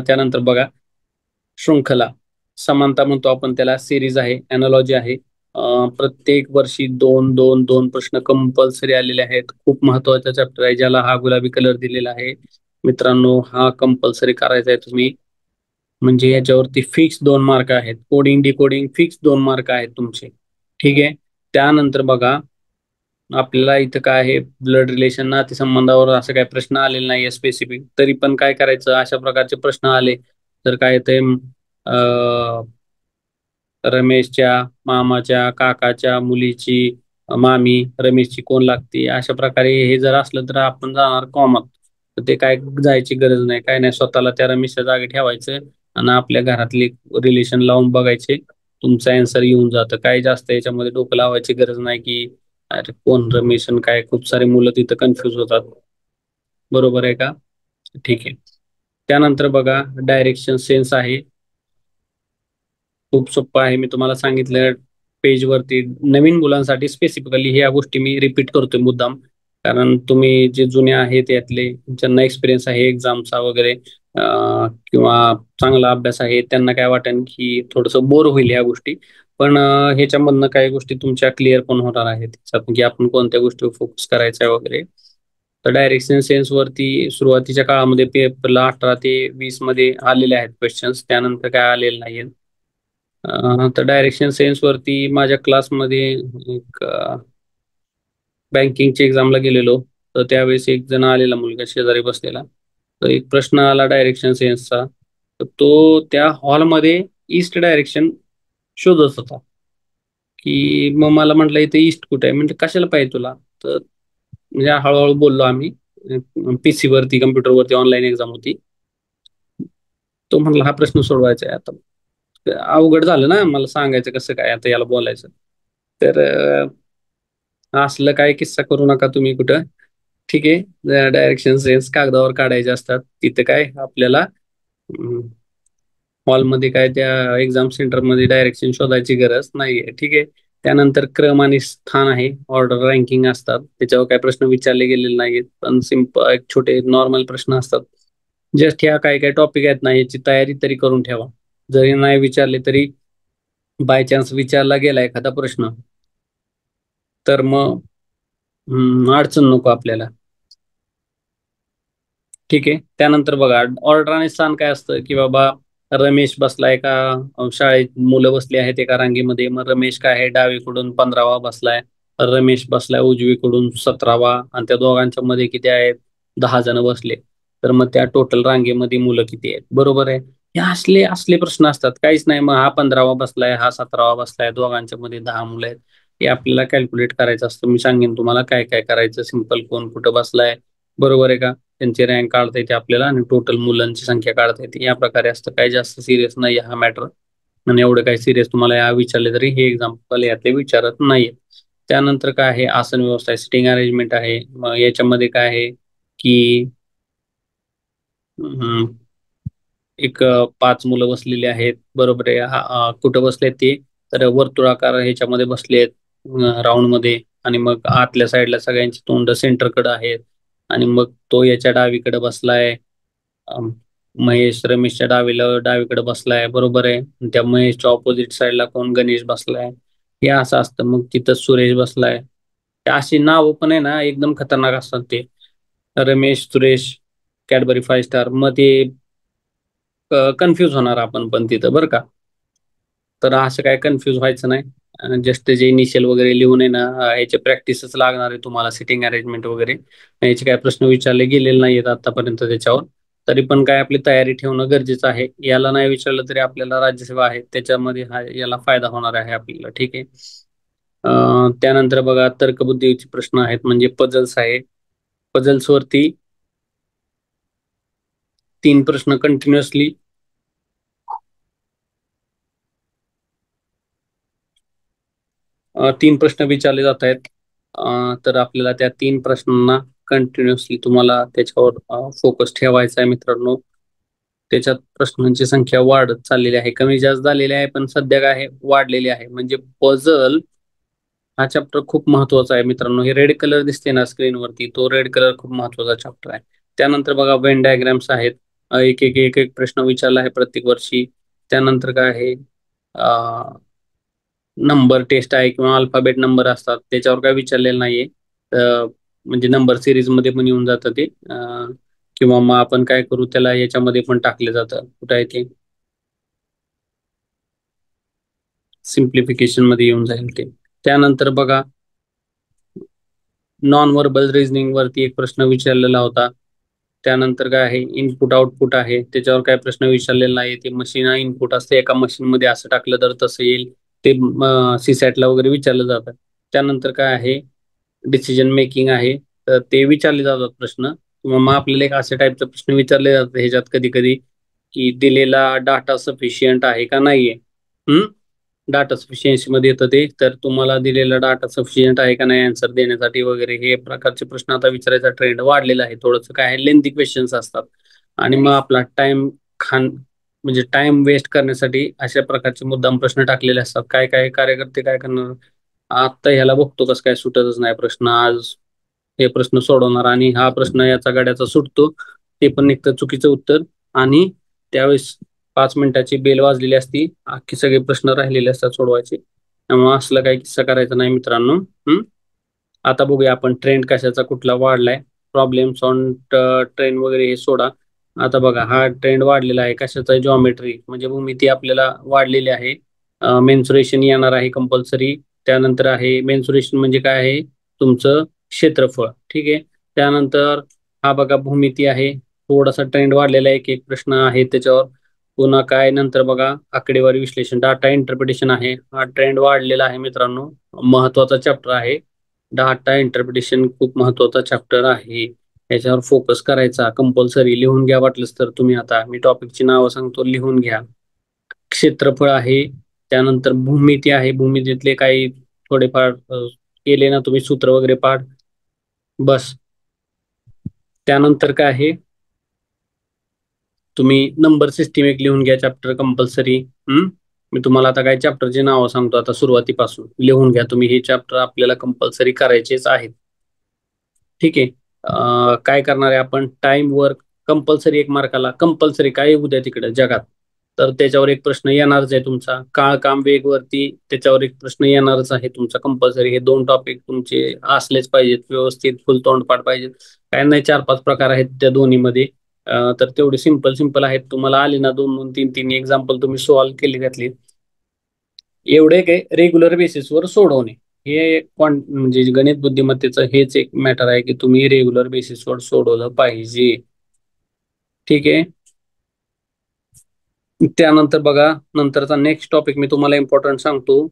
त्यानंतर बघा, शृंखला समानता म्हणतो आपण त्याला, सिरीज आहे, अॅनालॉजी आहे. प्रत्येक वर्षी दोन दोन दोन प्रश्न कंपल्सरी आलेले आहेत. खूप महत्वाचा चॅप्टर आहे, ज्याला हा गुलाबी कलर दिलेला आहे. मित्रांनो, हा कंपल्सरी करायचा आहे तुम्ही, म्हणजे याच्यावरती फिक्स 2 मार्क आहेत. कोडिंग डिकोडिंग फिक्स 2 मार्क आहेत तुमचे. ठीक आहे. त्यानंतर बघा, आपल्याला इथं काय आहे, ब्लड रिलेशन, नातेसंबंधावर असं काही प्रश्न आलेला नाहीये स्पेसिफिक, तरी पण काय करायचं, अशा प्रकारचे प्रश्न आले तर काय ते, रमेशच्या मामाच्या काकाच्या मुलीची मामी रमेशची कोण लागते, अशा प्रकारे हे जर असलं तर आपण जाणार कॉमन. तर ते काय जायची गरज नाही, काय नाही, स्वतःला त्या रमेशच्या जागी ठेवायचं आणि आपल्या घरातले रिलेशन लावून बघायचे, तुमचं अँसर येऊन जातं. काय जास्त याच्यामध्ये डोकं लावायची गरज नाही की अरे कोण रमेश आणि काय, खूप सारे मुलं तिथं कन्फ्युज होतात, बरोबर आहे का? ठीक आहे. त्यानंतर बघा, डायरेक्शन सेन्स आहे, खूप सोपं आहे, मी तुम्हाला सांगितलं पेजवरती. नवीन मुलांसाठी स्पेसिफिकली ह्या गोष्टी मी रिपीट करतोय मुद्दाम, कारण तुम्ही जे जुने आहेत यातले, ज्यांना एक्सपिरियन्स आहे एक्झामचा वगैरे, किंवा चांगला अभ्यास आहे, त्यांना काय वाटेल की थोडंसं बोर होईल ह्या गोष्टी. पण ह्याच्यामधनं काही गोष्टी तुमच्या क्लिअर पण होणार आहेत त्याच्यात, की आपण कोणत्या गोष्टीवर फोकस करायचा आहे वगैरे. तर डायरेक्शन सेन्स वरती सुरुवातीच्या काळामध्ये पेपरला 18 ते 20 मध्ये आलेले आहेत क्वेश्चन्स, त्यानंतर काय आलेले नाहीये. तर डायरेक्शन सेन्स वरती माझ्या क्लासमध्ये एक बँकिंगच्या एक्झामला गेलेलो, तर त्यावेळेस एक जण आलेला मुलगा शेजारी बसलेला, तर एक प्रश्न आला डायरेक्शन सेन्सचा, तर तो त्या हॉलमध्ये ईस्ट डायरेक्शन शोधत होता, की मग मला म्हटलं इथे ईस्ट कुठे आहे, म्हणजे कशाला पाहिजे तुला. तर म्हणजे हळूहळू बोललो आम्ही, पीसी वरती कम्प्युटरवरती ऑनलाईन एक्झाम होती. तो म्हणला हा प्रश्न सोडवायचा आहे आता. अवघड झालं ना मला सांगायचं कसं काय आता याला बोलायचं. तर असलं काय किस्सा करू नका तुम्ही कुठं. ठीक आहे, डायरेक्शन सेन्स कागदावर काढायचे असतात, तिथे काय आपल्याला हॉलमध्ये काय त्या एक्झाम सेंटरमध्ये डायरेक्शन शोधायची गरज नाहीये. ठीक आहे. त्यानंतर क्रम आणि स्थान आहे, ऑर्डर रँकिंग असतात, त्याच्यावर काय प्रश्न विचारले गेलेले नाहीत, पण सिंपल एक छोटे नॉर्मल प्रश्न असतात. जस्ट ह्या काय काय टॉपिक आहेत ना, याची तयारी तरी करून ठेवा. जरी नाही विचारले तरी बाय चान्स विचारला गेला एखादा प्रश्न, तर मग अडचण नको आपल्याला. ठीक आहे. त्यानंतर बघा, ऑर्डर आणि स्थान काय असतं, की बाबा रमेश बसलाय का, शाळेत मुलं बसली आहेत एका रांगेमध्ये, मग रमेश काय आहे डावीकडून 15वा बसलाय, रमेश बसलाय उजवीकडून 17वा, आणि त्या दोघांच्या मध्ये किती आहेत, 10 जण बसले, तर मग त्या टोटल रांगेमध्ये मुलं किती आहेत, बरोबर आहे? हे असले असले प्रश्न असतात, काहीच नाही मग हा 15वा बसलाय, हा 17वा बसलाय, दोघांच्या मध्ये 10 मुलं आहेत, हे आपल्याला कॅल्क्युलेट करायचं असतं. मी सांगेन तुम्हाला काय काय करायचं, सिंपल कोण कुठं बसलाय, बरोबर आहे का, त्यांची रँक काढता येते आपल्याला, आणि टोटल मुलांची संख्या काढता येते. या प्रकारे असतं, काही जास्त सिरियस नाही हा मॅटर, आणि एवढं काही सिरियस तुम्हाला या विचारले तरी हे एक्झाम्पल यातले विचारत नाहीये. त्यानंतर काय आहे, आसन व्यवस्था, सिटिंग अरेंजमेंट आहे. मग याच्यामध्ये काय आहे की हम्म, एक 5 मुलं बसलेली आहेत, बरोबर आहे, कुठं बसलेत ते, तर वर्तुळाकार ह्याच्यामध्ये बसलेत, राऊंड मध्ये, आणि मग आतल्या साईडला सगळ्यांची तोंड सेंटरकडे आहेत, आणि मग तो याच्या डावीकडे बसलाय, महेश रमेशच्या डावीकडे बसलाय, बरोबर आहे. त्या महेशच्या ऑपोजिट साईडला कोण, गणेश बसलाय. हे असं असतं. मग तिथं सुरेश बसलाय. अशी नाव पण आहे ना एकदम खतरनाक असतात ते. Ramesh, Suresh, Cadbury 5 star. मग ते कन्फ्यूज होणार आपण पण तिथं, बरं का. तर असं काय कन्फ्यूज व्हायचं नाही. जस्ट त्याचे इनिशियल वगैरे लिहून आहे ना, याचे प्रॅक्टिसच लागणार आहे तुम्हाला, सिटिंग अरेंजमेंट वगैरे. याचे काय प्रश्न विचारले गेलेले नाहीत आतापर्यंत त्याच्यावर. तरी पण काय आपली तयारी ठेवणं गरजेचं आहे. याला नाही विचारलं तरी आपल्याला राज्यसेवा आहे त्याच्यामध्ये याला फायदा होणार आहे आपल्याला, ठीक आहे. त्यानंतर बघा तर्कबुद्धीचे प्रश्न आहेत, म्हणजे पझल्स आहे. पझल्स वरती 3 प्रश्न कंटिन्युअसली 3 प्रश्न विचारले जात आहेत. तर आपल्याला त्या 3 प्रश्नांना कंटिन्युअसली तुम्हाला त्याच्यावर फोकस ठेवायचा आहे मित्रांनो. त्याच्यात प्रश्नांची संख्या वाढत चाललेली आहे, कमी जास्त झालेली आहे, पण सध्या काय आहे, वाढलेली आहे. म्हणजे पझल हा चॅप्टर खूप महत्वाचा आहे मित्रांनो. हे रेड कलर दिसते ना स्क्रीनवरती, तो रेड कलर खूप महत्वाचा चॅप्टर आहे. त्यानंतर बघा वेन डायग्राम्स आहेत. एक एक एक एक प्रश्न विचारला आहे प्रत्येक वर्षी. त्यानंतर काय आहे, नंबर टेस्ट आहे किंवा अल्फाबेट नंबर असतात, त्याच्यावर काय विचारलेलं नाहीये. म्हणजे नंबर सिरीज मध्ये पण येऊन जातं ते. किंवा मग आपण काय करू, त्याला याच्यामध्ये पण टाकले जातं. कुठं आहे ते, सिम्प्लिफिकेशन मध्ये येऊन जाईल ते. त्यानंतर बघा नॉन व्हर्बल रिझनिंग वरती एक प्रश्न विचारलेला होता. त्यानंतर काय आहे, इनपुट आउटपुट आहे, त्याच्यावर काय प्रश्न विचारलेला नाही. ते मशीन इनपुट असते, एका मशीन मध्ये असं टाकलं तर तसं येईल. ते सीसॅटला वगैरे विचारलं जातं. त्यानंतर काय आहे, डिसिजन मेकिंग आहे. तर ते विचारले जातात प्रश्न. किंवा मग आपल्याला एक अशा टाईपचे प्रश्न विचारले जातात ह्याच्यात कधी कधी, की दिलेला डाटा सफिशियंट आहे का नाहीये. डाटा सफिशियन्सी मध्ये येतं ते. तर तुम्हाला दिलेला डाटा सफिशियंट आहे का नाही आन्सर देण्यासाठी वगैरे, हे प्रकारचे प्रश्न आता विचारायचा ट्रेंड वाढलेला आहे. थोडंसं काय आहे, लेंथी क्वेश्चन्स असतात. आणि मग आपला टाइम खान म्हणजे टाइम वेस्ट करण्यासाठी अशा प्रकारचे मुद्दाम प्रश्न टाकलेले असतात. काय काय कार्यकर्ते काय करणार, आता ह्याला बघतो कसं काय सुटतच नाही प्रश्न, आज हे प्रश्न सोडवणार आणि हा प्रश्न याचा गाड्याचा सुटतो, ते पण निघतं चुकीचं उत्तर. आणि त्यावेळेस 5 मिनिटाची बेल वाजलेली असती, अख्खे सगळे प्रश्न राहिलेले असतात सोडवायचे. त्यामुळे असलं काही किस्सा करायचा नाही मित्रांनो. आता बघूया आपण ट्रेंड कशाचा कुठला वाढलाय. प्रॉब्लेम्स ऑन ट्रेंड वगैरे हे सोडा. आता बघा हा ट्रेंड वाढलेला आहे कशाचा, जॉमेट्री म्हणजे भूमिती आपल्याला वाढलेली आहे. मेन्सुरेशन येणार आहे कंपल्सरी. त्यानंतर आहे मेन्सुरेशन म्हणजे काय आहे, तुमचं क्षेत्रफळ, ठीक आहे. त्यानंतर हा बघा भूमिती आहे, थोडासा ट्रेंड वाढलेला आहे, एक एक प्रश्न आहे त्याच्यावर. पुन्हा काय, नंतर बघा आकडेवारी विश्लेषण, डाटा इंटरप्रिटेशन आहे. हा ट्रेंड वाढलेला आहे मित्रांनो, महत्वाचा चॅप्टर आहे. डाटा इंटरप्रिटेशन खूप महत्वाचा चॅप्टर आहे. याच्यावर फोकस करायचा कंपल्सरी. लिहून घ्या वाटलंच तर तुम्ही, आता मी टॉपिकची नावं सांगतो, लिहून घ्या. क्षेत्रफळ आहे. त्यानंतर भूमिती आहे, भूमितीतले काही थोडेफार केले ना तुम्ही सूत्र वगैरे पाठ, बस. त्यानंतर काय आहे, तुम्ही नंबर सिस्टीम एक लिहून घ्या चॅप्टर कंपल्सरी. मी तुम्हाला आता काही चॅप्टरचे नावं सांगतो, आता सुरुवातीपासून लिहून घ्या तुम्ही. हे चॅप्टर आपल्याला कंपल्सरी करायचेच आहेत, ठीक आहे. काय करणार आहे आपण, टाइम वर्क कंपल्सरी 1 मार्काला, कंपल्सरी काय उद्या तिकडे जगात, तर त्याच्यावर एक प्रश्न येणारच आहे तुमचा. काळ काम वेग वरती त्याच्यावर एक प्रश्न येणारच आहे तुमचा कंपल्सरी. हे 2 टॉपिक तुमचे असलेच पाहिजेत, व्यवस्थित फुल तोंडपाठ पाहिजेत. काय नाही, 4-5 प्रकार आहेत त्या दोन्हीमध्ये. तर तेवढे सिंपल सिंपल आहेत. तुम्हाला आले ना 2-2, 3-3 एक्झाम्पल तुम्ही सॉल्व्ह केली घातली, एवढे काय रेग्युलर बेसिसवर सोडवणे. हे म्हणजे गणित बुद्धिमत्तेचं हेच एक मॅटर आहे, की तुम्ही रेग्युलर बेसिसवर सोडवलं पाहिजे, ठीक आहे. त्यानंतर बघा, नंतरचा नेक्स्ट टॉपिक मी तुम्हाला इम्पॉर्टंट सांगतो,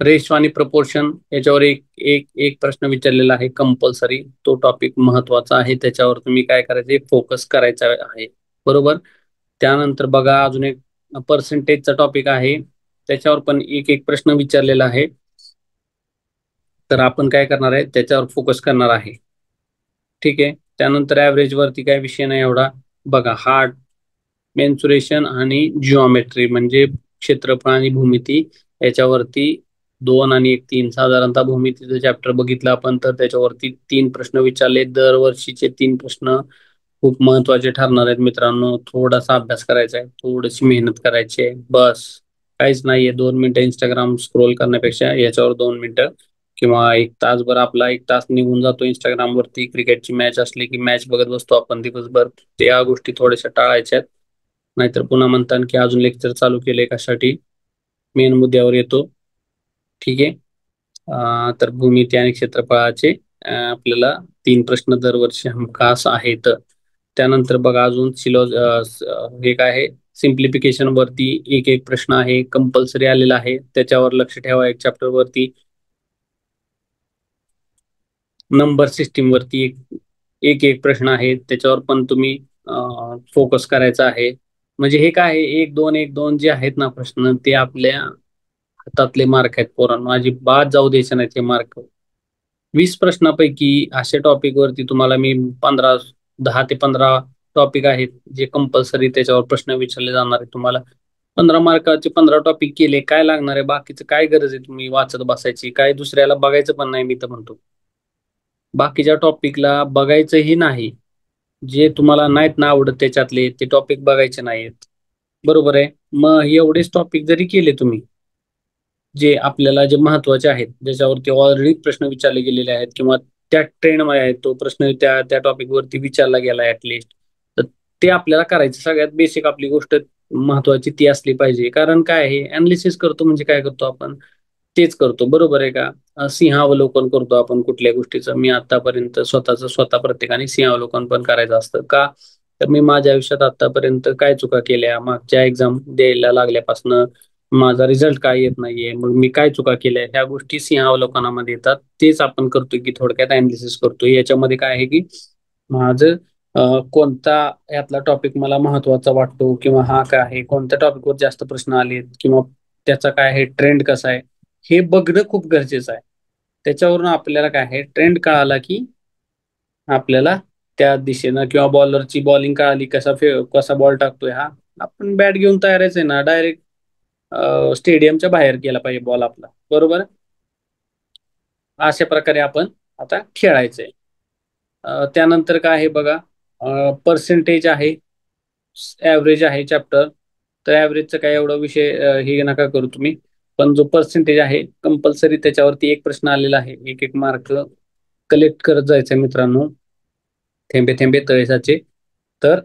रेशो आणि प्रपोर्शन. याच्यावर एक एक एक प्रश्न विचारलेला आहे कंपल्सरी. तो टॉपिक महत्वाचा आहे, त्याच्यावर तुम्ही काय करायचे, फोकस करायचा आहे, बरोबर. त्यानंतर बघा अजून एक पर्सेंटेजचा टॉपिक आहे, त्याच्यावर पण एक एक प्रश्न विचारलेला आहे. तर आपण काय करणार आहे, त्याच्यावर फोकस करणार आहे, ठीक आहे. त्यानंतर ऍव्हरेज वरती काय विषय नाही एवढा. बघा हार्ड मेन्सुरेशन आणि जिओमेट्री म्हणजे क्षेत्रफळ आणि भूमिती, याच्यावरती 2 आणि 1 3 साधारणतः भूमितीचं चॅप्टर बघितलं आपण, तर त्याच्यावरती 3 प्रश्न विचारले, दरवर्षीचे 3 प्रश्न खूप महत्वाचे ठरणार आहेत मित्रांनो. थोडासा अभ्यास करायचा आहे, थोडीशी मेहनत करायची आहे, बस. काहीच नाहीये. 2 मिनिटं इंस्टाग्राम स्क्रोल करण्यापेक्षा याच्यावर 2 मिनिटं किंवा एक तासभर, आपला एक तास निघून जातो इंस्टाग्राम वरती. क्रिकेटची मॅच असली की मॅच बघत बसतो आपण दिवसभर. त्या गोष्टी थोड्याशा टाळायच्या आहेत. नाहीतर पुन्हा म्हणतात की अजून लेक्चर चालू केले कशासाठी. मेन मुद्द्यावर येतो. ठीक आहे. तर भूमिती आणि क्षेत्रफळाचे आपल्याला 3 प्रश्न दरवर्षी हमखास आहेत. त्यानंतर बघा अजून हे काय आहे, सिम्प्लिफिकेशन वरती एक एक प्रश्न आहे, कंपल्सरी आलेला आहे, त्याच्यावर लक्ष ठेवा. एक चॅप्टर वरती नंबर सिस्टीम वरती एक एक प्रश्न आहे, त्याच्यावर पण तुम्ही फोकस करायचा आहे. म्हणजे हे काय आहे, एक दोन जे आहेत ना प्रश्न, ते आपल्या हातातले मार्क आहेत पोरांनो. माझी बाद जाऊ द्यायचे नाहीत हे मार्क. 20 प्रश्नापैकी अशा टॉपिक वरती तुम्हाला मी 10 ते 15 टॉपिक आहेत जे कंपल्सरी त्याच्यावर प्रश्न विचारले जाणार आहेत तुम्हाला. 15 मार्काचे 15 टॉपिक केले, काय लागणार आहे? बाकीचं काय गरज आहे तुम्ही वाचत बसायची? काय दुसऱ्याला बघायचं पण नाही, मी तर म्हणतो. बाकीच्या टॉपिकला बघायचंही नाही. जे तुम्हाला नाहीत ना आवडत त्याच्यातले ते टॉपिक बघायचे नाहीत. बरोबर आहे. मग एवढेच टॉपिक जरी केले तुम्ही, जे आपल्याला जे महत्वाचे आहेत, ज्याच्यावरती ऑलरेडी प्रश्न विचारले गेलेले आहेत किंवा त्या ट्रेंडमध्ये आहेत, तो प्रश्न त्या त्या टॉपिक वरती विचारला गेला ऍटलिस्ट, तर ते आपल्याला करायचं. सगळ्यात बेसिक आपली गोष्ट महत्वाची ती असली पाहिजे. कारण काय आहे, अनालिसिस करतो म्हणजे काय करतो आपण? तेच करतो. बरोबर आहे का? सिंहावलोकन करतो आपण कुठल्या गोष्टीचं. मी आतापर्यंत स्वतः प्रत्येकाने सिंहावलोकन पण करायचं असतं का? तर मी माझ्या आयुष्यात आतापर्यंत काय चुका केल्या, मागच्या एक्झाम द्यायला लागल्यापासून माझा रिझल्ट काय येत नाहीये, मग मी काय चुका केल्या, ह्या गोष्टी सिंहावलोकनामध्ये येतात. तेच आपण करतोय की थोडक्यात अनालिसिस करतोय. याच्यामध्ये काय आहे की माझं कोणता यातला टॉपिक मला महत्वाचा वाटतो किंवा हा काय आहे, कोणत्या टॉपिकवर जास्त प्रश्न आलेत किंवा त्याचा काय आहे, ट्रेंड कसा आहे, हे बघणं खूप गरजेचं आहे. त्याच्यावरून आपल्याला काय आहे, ट्रेंड कळाला की आपल्याला त्या दिशेनं किंवा बॉलरची बॉलिंग कळाली, कसा बॉल टाकतोय हा, आपण बॅट घेऊन तयारच आहे ना, डायरेक्ट स्टेडियमच्या बाहेर गेला पाहिजे बॉल आपला. बरोबर. अशा प्रकारे आपण आता खेळायचंय. त्यानंतर काय आहे बघा, पर्सेंटेज आहे, ऍव्हरेज आहे चॅप्टर. तर ऍव्हरेजचा काय एवढा विषय हे नका करू तुम्ही. पण जो पर्सेंटेज आहे कंपल्सरी, त्याच्यावरती एक प्रश्न आलेला आहे. एक एक मार्क कलेक्ट करत जायचंय मित्रांनो, थेंबे थेंबे तळे साचे. तर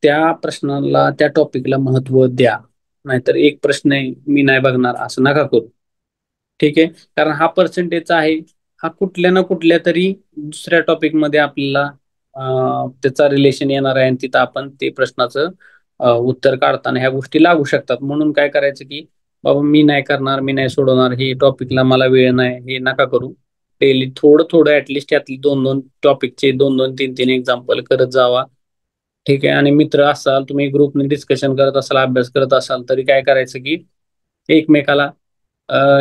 त्या प्रश्नाला, त्या टॉपिकला महत्व द्या. नाहीतर एक प्रश्न आहे मी नाही बघणार असं नका करू. ठीक आहे. कारण हा पर्सेंटेजचा आहे, हा कुठल्या ना कुठल्या तरी दुसऱ्या टॉपिक मध्ये आपल्याला त्याचा रिलेशन येणार आहे आणि तिथं आपण ते प्रश्नाचं उत्तर काढताना ह्या गोष्टी लागू शकतात. म्हणून काय करायचं की बाबा मी नाही करणार, मी नाही सोडवणार, हे टॉपिकला मला वेळ नाही, हे नका करू. डेली थोडं थोडं ऍटलिस्ट यातली 2-2 टॉपिकचे 2-2 3-3 एक्झाम्पल करत जावा. ठीक आहे. आणि मित्र असाल, तुम्ही ग्रुपने डिस्कशन करत असाल, अभ्यास करत असाल, तरी काय करायचं की एकमेकाला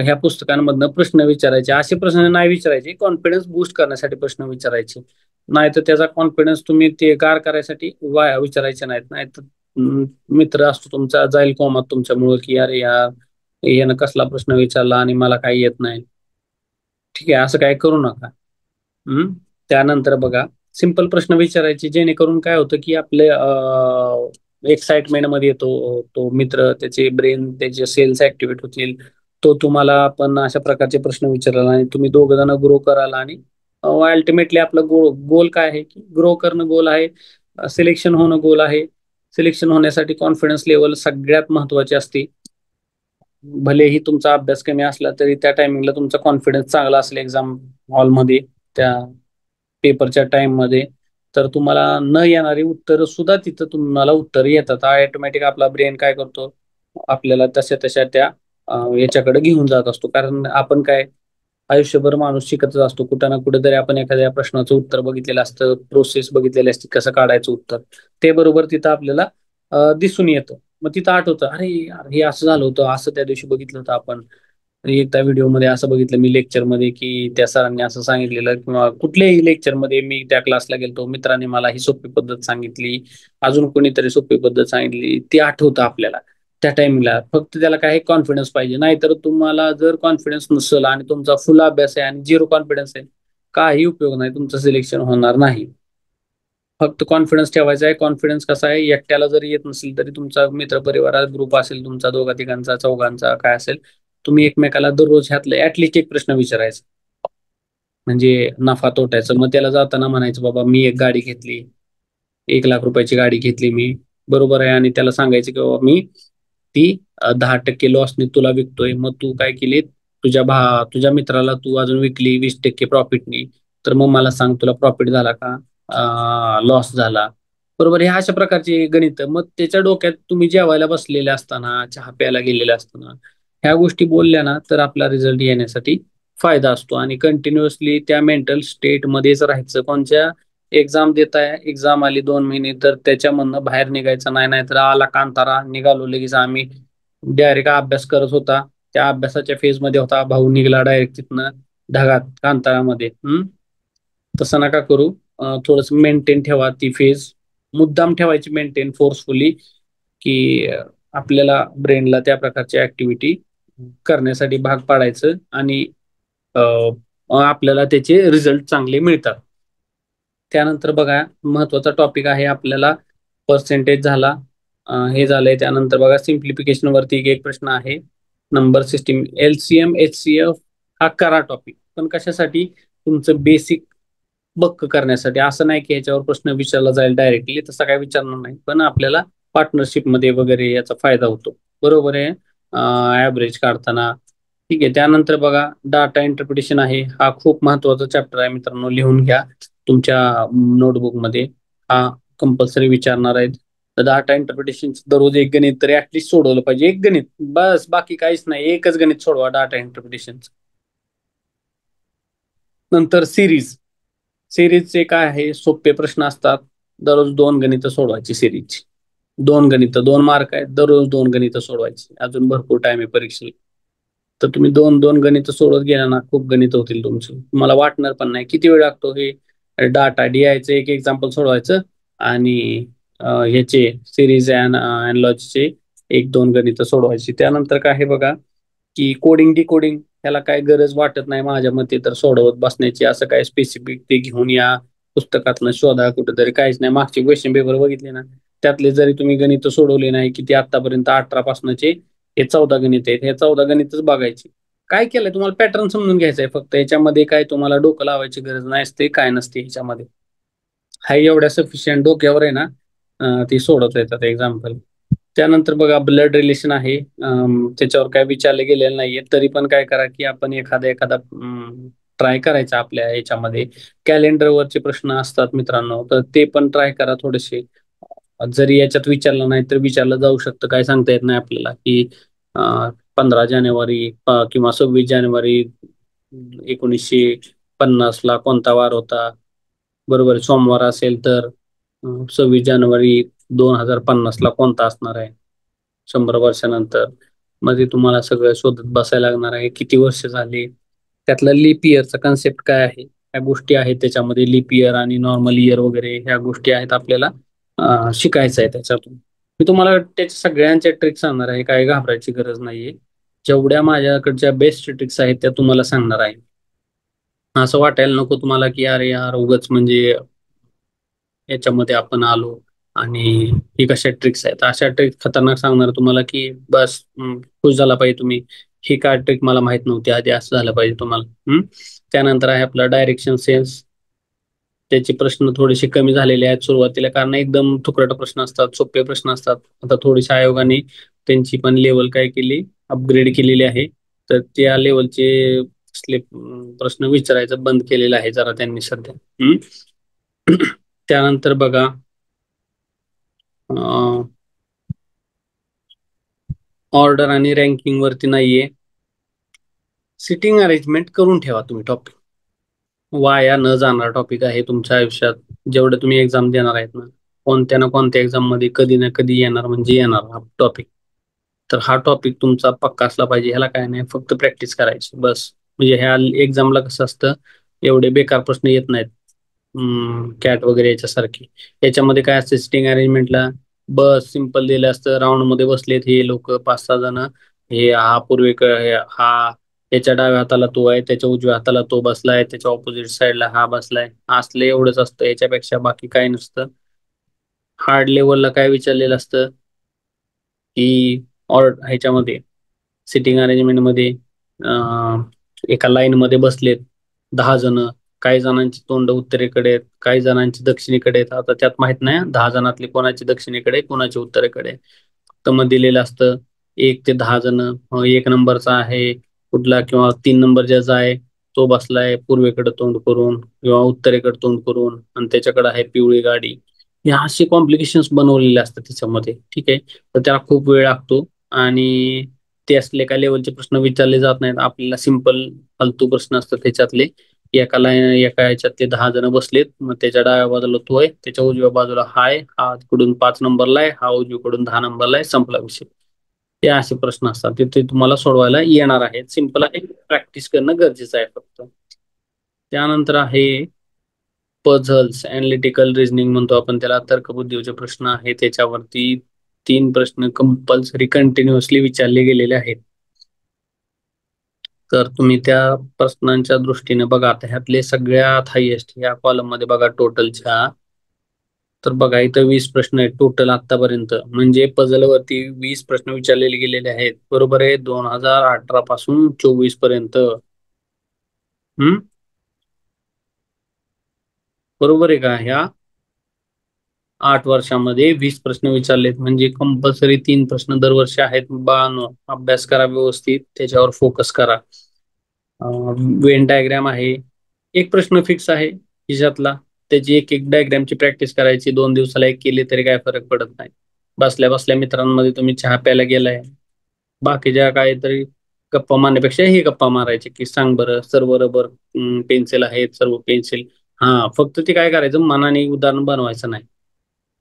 ह्या पुस्तकांमधनं प्रश्न विचारायचे. असे प्रश्न नाही विचारायचे, कॉन्फिडन्स बूस्ट करण्यासाठी प्रश्न विचारायचे. नाही तर त्याचा कॉन्फिडन्स तुम्ही ते गार करायसाठी विचारायचे नाहीत. नाही तर मित्र असतो तुमचा जाईल कोमात तुमच्यामुळं की अरे यार, यानं कसला प्रश्न विचारला आणि मला काही येत नाही. ठीक आहे, असं काय करू नका. हम्म. त्यानंतर बघा, सिंपल प्रश्न विचारायचे, जेणेकरून काय होतं की आपले एक्साइटमेंट मध्ये येतो तो मित्र, त्याचे ब्रेन, त्याचे सेल्स ऍक्टिव्हेट होतील. तो तुम्हाला पण अशा प्रकारचे प्रश्न विचाराल आणि तुम्ही दोघ जण ग्रो कराल. आणि अल्टिमेटली आपलं गोल काय आहे की ग्रो करणं गोल आहे, सिलेक्शन होणं गोल आहे. सिलेक्शन होण्यासाठी कॉन्फिडन्स लेवल सगळ्यात महत्वाची असते. भलेही तुमचा अभ्यास कमी असला तरी त्या टायमिंगला तुमचा कॉन्फिडन्स चांगला असेल एक्झाम हॉलमध्ये, त्या पेपरच्या टाइम मध्ये, तर तुम्हाला न येणारी उत्तर सुद्धा तिथं तुम्हाला उत्तर येतात. ऑटोमॅटिक आपला ब्रेन काय करतो, आपल्याला तशा तशा त्या याच्याकडे घेऊन जात असतो. कारण आपण काय, आयुष्यभर माणूस शिकतच असतो. कुठं ना कुठे तरी आपण एखाद्या प्रश्नाचं उत्तर बघितलेलं असतं, प्रोसेस बघितलेली असते कसं काढायचं उत्तर. ते बरोबर तिथं आपल्याला दिसून येतं. मग तिथं आठवतं, अरे यार, हे असं झालं होतं, असं त्या दिवशी बघितलं होतं आपण. एकदा व्हिडिओमध्ये असं बघितलं मी लेक्चरमध्ये की त्या सरांनी असं सांगितलेलं, किंवा कुठल्याही लेक्चरमध्ये मी त्या क्लासला गेलतो, मित्राने मला ही सोपी पद्धत सांगितली, अजून कोणीतरी सोपी पद्धत सांगितली, ते आठवतं आपल्याला त्या टाइमला. फक्त त्याला काही कॉन्फिडन्स पाहिजे. नाहीतर तुम्हाला जर कॉन्फिडन्स नसेल आणि तुमचा फुल अभ्यास आहे आणि झिरो कॉन्फिडन्स आहे, काही उपयोग नाही, तुमचं सिलेक्शन होणार नाही. फक्त कॉन्फिडन्स ठेवायचा आहे. कॉन्फिडन्स कसा आहे, एकट्याला जरी येत नसेल तरी तुमचा मित्रपरिवारात ग्रुप असेल तुमचा, दोघा तिघांचा चौघांचा काय असेल, तुम्ही एकमेकाला दररोज ह्यातलं ऍटलिस्ट एक प्रश्न विचारायचा, म्हणजे नफा तोट्याचं. मग त्याला जाताना म्हणायचं, बाबा मी एक गाडी घेतली, 1 लाख रुपयाची गाडी घेतली मी, बरोबर आहे, आणि त्याला सांगायचं की बाबा मी ती 10% लॉसने तुला विकतोय, मग तू काय केली, तुझ्या मित्राला तू अजून विकली 20% प्रॉफिटनी, तर मग मला सांग तुला प्रॉफिट झाला का लॉस झाला, बरोबर. ह्या अशा प्रकारची गणित, मग त्याच्या डोक्यात तुम्ही जेवायला बसलेले असताना, चहा प्यायला गेलेले असताना ह्या गोष्टी बोलल्या ना, तर आपला रिझल्ट येण्यासाठी फायदा असतो. आणि कंटिन्युअसली त्या मेंटल स्टेट मध्येच राहायचं. कोणत्या एक्झाम देताय, एक्झाम आली 2 महिने, तर त्याच्यामधनं बाहेर निघायचं नाही. नाहीतर आला कांतारा, निघालो लगेच आम्ही डायरेक्ट अभ्यास करत होता, त्या अभ्यासाच्या फेज मध्ये होता, भाऊ निघाला डायरेक्ट तिथनं ढगात कांतारामध्ये. तसं नका करू. थोडस मेंटेन ठेवा ती फेज, मुद्दाम ठेवायची मेंटेन फोर्सफुली, की आपल्याला ब्रेनला त्या प्रकारची ऍक्टिव्हिटी करण्यासाठी भाग पाडायचं, आणि आपल्याला त्याचे रिझल्ट चांगले मिळतात. त्यानंतर बघा, महत्वाचा टॉपिक आहे आपल्याला पर्सेंटेज झाला, हे झालंय. त्यानंतर बघा सिम्प्लिफिकेशन वरती एक प्रश्न आहे, नंबर सिस्टीम, LCM HCF हा करा टॉपिक, पण कशासाठी, तुमचं बेसिक बक्क करण्यासाठी. असं नाही की याच्यावर प्रश्न विचारला जाईल डायरेक्टली, तसा काय विचारणार नाही, पण आपल्याला पार्टनरशिप मध्ये वगैरे याचा फायदा होतो, बरोबर आहे, ऍव्हरेज काढताना. ठीक आहे. त्यानंतर बघा डाटा इंटरप्रिटेशन आहे, हा खूप महत्वाचा चॅप्टर आहे मित्रांनो, लिहून घ्या तुमच्या नोटबुक मध्ये, हा कंपल्सरी विचारणार आहेत. तर डाटा इंटरप्रिटेशन दररोज एक गणित तरी ऍटलिस्ट सोडवलं पाहिजे, एक गणित बस, बाकी काहीच नाही, एकच गणित सोडवा डाटा इंटरप्रिटेशन. नंतर सिरीजचे काय आहे, सोपे प्रश्न असतात, दररोज 2 गणितं सोडवायची सिरीजची, 2 गणितं, 2 मार्क आहेत, दररोज 2 गणितं सोडवायची, अजून भरपूर टाइम आहे परीक्षेला. तर तुम्ही 2 2 गणितं सोडत गेला ना, खूप गणित होतील तुमची, तुम्हाला वाटणार पण नाही किती वेळ लागतो हे डाटा DIचं एक एक्झाम्पल सोडवायचं, आणि ह्याचे सिरीज अँड लॉजीचे 1 2 गणितं सोडवायची. त्यानंतर काय आहे बघा, की कोडिंग डिकोडिंग, ह्याला काय गरज वाटत नाही माझ्या मते तर सोडवत बसण्याची, असं काय स्पेसिफिक ते घेऊन या पुस्तकातनं शोधा कुठेतरी, काहीच नाही. मागचे क्वेश्चन पेपर बघितले ना, त्यातले जरी तुम्ही गणित सोडवले नाही, की ते आतापर्यंत 18 पासनचे हे 14 गणित आहेत, हे 14 गणितच बघायचे. काय केलंय, तुम्हाला पॅटर्न समजून घ्यायचा आहे फक्त, याच्यामध्ये काय तुम्हाला डोकं लावायची गरज नसते, काय नसते ह्याच्यामध्ये, हाय एवढ्या सफिशियंट डोक्यावर आहे ना, ती सोडवता येतात एक्झाम्पल. त्यानंतर बघा ब्लड रिलेशन आहे, त्याच्यावर काय विचारले गेलेले नाहीये, तरी पण काय करा, की आपण एखादा एखादा ट्राय करायचा आपल्या याच्यामध्ये. कॅलेंडरवरचे प्रश्न असतात मित्रांनो, तर ते पण ट्राय करा थोडेसे, जरी याच्यात विचारलं नाही तर विचारलं जाऊ शकतं, काय सांगता येत नाही आपल्याला, की 15 जानेवारी किंवा 26 जानेवारी 1950 ला कोणता वार होता, बरोबर आहे. सोमवार असेल तर 26 जानेवारी 2050 ला कोणता असणार आहे, 100 वर्षानंतर. मध्ये तुम्हाला सगळं शोधत बसायला लागणार आहे, किती वर्ष झाली, त्यातला लीप इयरचा कन्सेप्ट काय आहे, ह्या गोष्टी आहेत त्याच्यामध्ये, लीप इयर आणि नॉर्मल इयर वगैरे ह्या गोष्टी आहेत आपल्याला शिकायचं आहे त्याच्यातून. मी तुम्हाला त्याच्या सगळ्यांच्या ट्रिक्स सांगणार आहे, काही घाबरायची गरज नाहीये. जेवढ्या माझ्याकडच्या बेस्ट ट्रिक्स आहेत त्या तुम्हाला सांगणार आहे. असं वाटायला नको तुम्हाला, की अरे यार उगच म्हणजे याच्यामध्ये आपण आलो आणि ही कशा ट्रिक्स आहेत, अशा ट्रिक्स खतरनाक सांगणार तुम्हाला, की बस खुश झाला पाहिजे तुम्ही, ही काय ट्रिक मला माहित नव्हती आधी, असं झालं पाहिजे तुम्हाला. त्यानंतर आहे आपला डायरेक्शन सेन्स, त्याचे प्रश्न थोडेसे कमी झालेले आहेत सुरुवातीला, कारण एकदम तुकरट प्रश्न असतात, सोपे प्रश्न असतात. आता थोडीशा आयोगाने त्यांची पण लेवल काय केली, अपग्रेड केलेली आहे, तर त्या लेवलचे प्रश्न विचारायचं बंद केलेलं आहे जरा त्यांनी सध्या. त्यानंतर बघा ऑर्डर आणि रँकिंग वरती नाहीये, सिटिंग अरेंजमेंट करून ठेवा तुम्ही टॉपिक, वाया न जाणार टॉपिक आहे तुमच्या आयुष्यात. जेवढे तुम्ही एक्झाम देणार आहेत ना, कोणत्या ना कोणत्या एक्झाम मध्ये कधी ना कधी येणार म्हणजे येणार हा टॉपिक, तर हा टॉपिक तुमचा पक्का असला पाहिजे. ह्याला काय नाही, फक्त प्रॅक्टिस करायची बस. म्हणजे ह्या एक्झामला कसं असतं, एवढे बेकार प्रश्न येत नाहीत कॅट वगैरे याच्यासारखे. याच्यामध्ये काय असतं, सिटिंग अरेंजमेंटला बस सिंपल दिलं असतं, राऊंड मध्ये बसलेत हे लोक 5 6 जण, हे हा पूर्वेकडे, हा त्याच्या डाव्या हाताला तो आहे, त्याच्या उजव्या हाताला तो बसलाय, त्याच्या ऑपोजिट साईडला हा बसलाय, असले एवढंच असतं, याच्यापेक्षा बाकी काही नसतं. हार्ड लेवलला काय विचारलेलं असतं की ह्याच्यामध्ये सिटिंग अरेंजमेंट मध्ये एका लाईन मध्ये बसलेत 10 जण. काही जणांची तोंड उत्तरेकडे आहेत, काही जणांची दक्षिणेकडे आहेत. आता त्यात माहित नाही 10 जणातली कोणाची दक्षिणेकडे कोणाची उत्तरेकडे. फक्त मग दिलेलं असतं 1 ते 10 जण. 1 नंबरचा आहे कुठला किंवा 3 नंबर ज्याचा आहे तो बसलाय पूर्वेकडे तोंड करून किंवा उत्तरेकडे तोंड करून, आणि त्याच्याकडे आहे पिवळी गाडी. हे असे कॉम्प्लिकेशन्स बनवलेले असतात त्याच्यामध्ये. ठीक आहे, तर त्याला खूप वेळ लागतो आणि ते असले काय लेवलचे प्रश्न विचारले जात नाहीत. आपल्याला सिंपल फालतू प्रश्न असतात त्याच्यातले. एका ह्याच्यातले 10 जण बसलेत, मग त्याच्या डाव्या बाजूला तो आहे, त्याच्या उजव्या बाजूला हा आहे, हा तिकडून 5 नंबरला आहे, हा उजवीकडून 10 नंबरला आहे, संपला विषय. ते असे प्रश्न असतात ते तुम्हाला सोडवायला येणार आहेत. सिंपल आहे, प्रॅक्टिस करणं गरजेचं आहे फक्त. त्यानंतर आहे पझल्स, अनालिटिकल रिझनिंग म्हणतो आपण त्याला. तर्कबुद्धीचे प्रश्न आहे, त्याच्यावरती 3 प्रश्न कंपल्सरी कंटिन्युअसली विचारले गेलेले आहेत. तर तुम्ही त्या प्रश्नांच्या दृष्टीने बघा. आता ह्यातले सगळ्यात हायएस्ट या कॉलम मध्ये बघा टोटलच्या. तर बघा इथं 20 प्रश्न आहेत टोटल आतापर्यंत. म्हणजे पझल वरती 20 प्रश्न विचारलेले गेलेले आहेत. बरोबर आहे, 2018 पासून 24 पर्यंत. हम्म, बरोबर आहे का? ह्या 8 वर्षामध्ये 20 प्रश्न विचारलेत. म्हणजे कंपल्सरी 3 प्रश्न दरवर्षी आहेत. बाळांनो, अभ्यास करा व्यवस्थित, त्याच्यावर फोकस करा. वेन डायग्राम आहे, एक प्रश्न फिक्स आहे हिच्यातला. त्याची एक एक डायग्रामची प्रॅक्टिस करायची. 2 दिवसाला एक केली तरी काय फरक पडत नाही. बसल्या बसल्या मित्रांमध्ये तुम्ही चहा प्यायला गेलाय, बाकीच्या काहीतरी गप्पा मारण्यापेक्षा हे गप्पा मारायचे की सांग बरं, सर्व रबर पेन्सिल आहेत, सर्व पेन्सिल. हा, फक्त ते काय करायचं, मनाने उदाहरण बनवायचं नाही.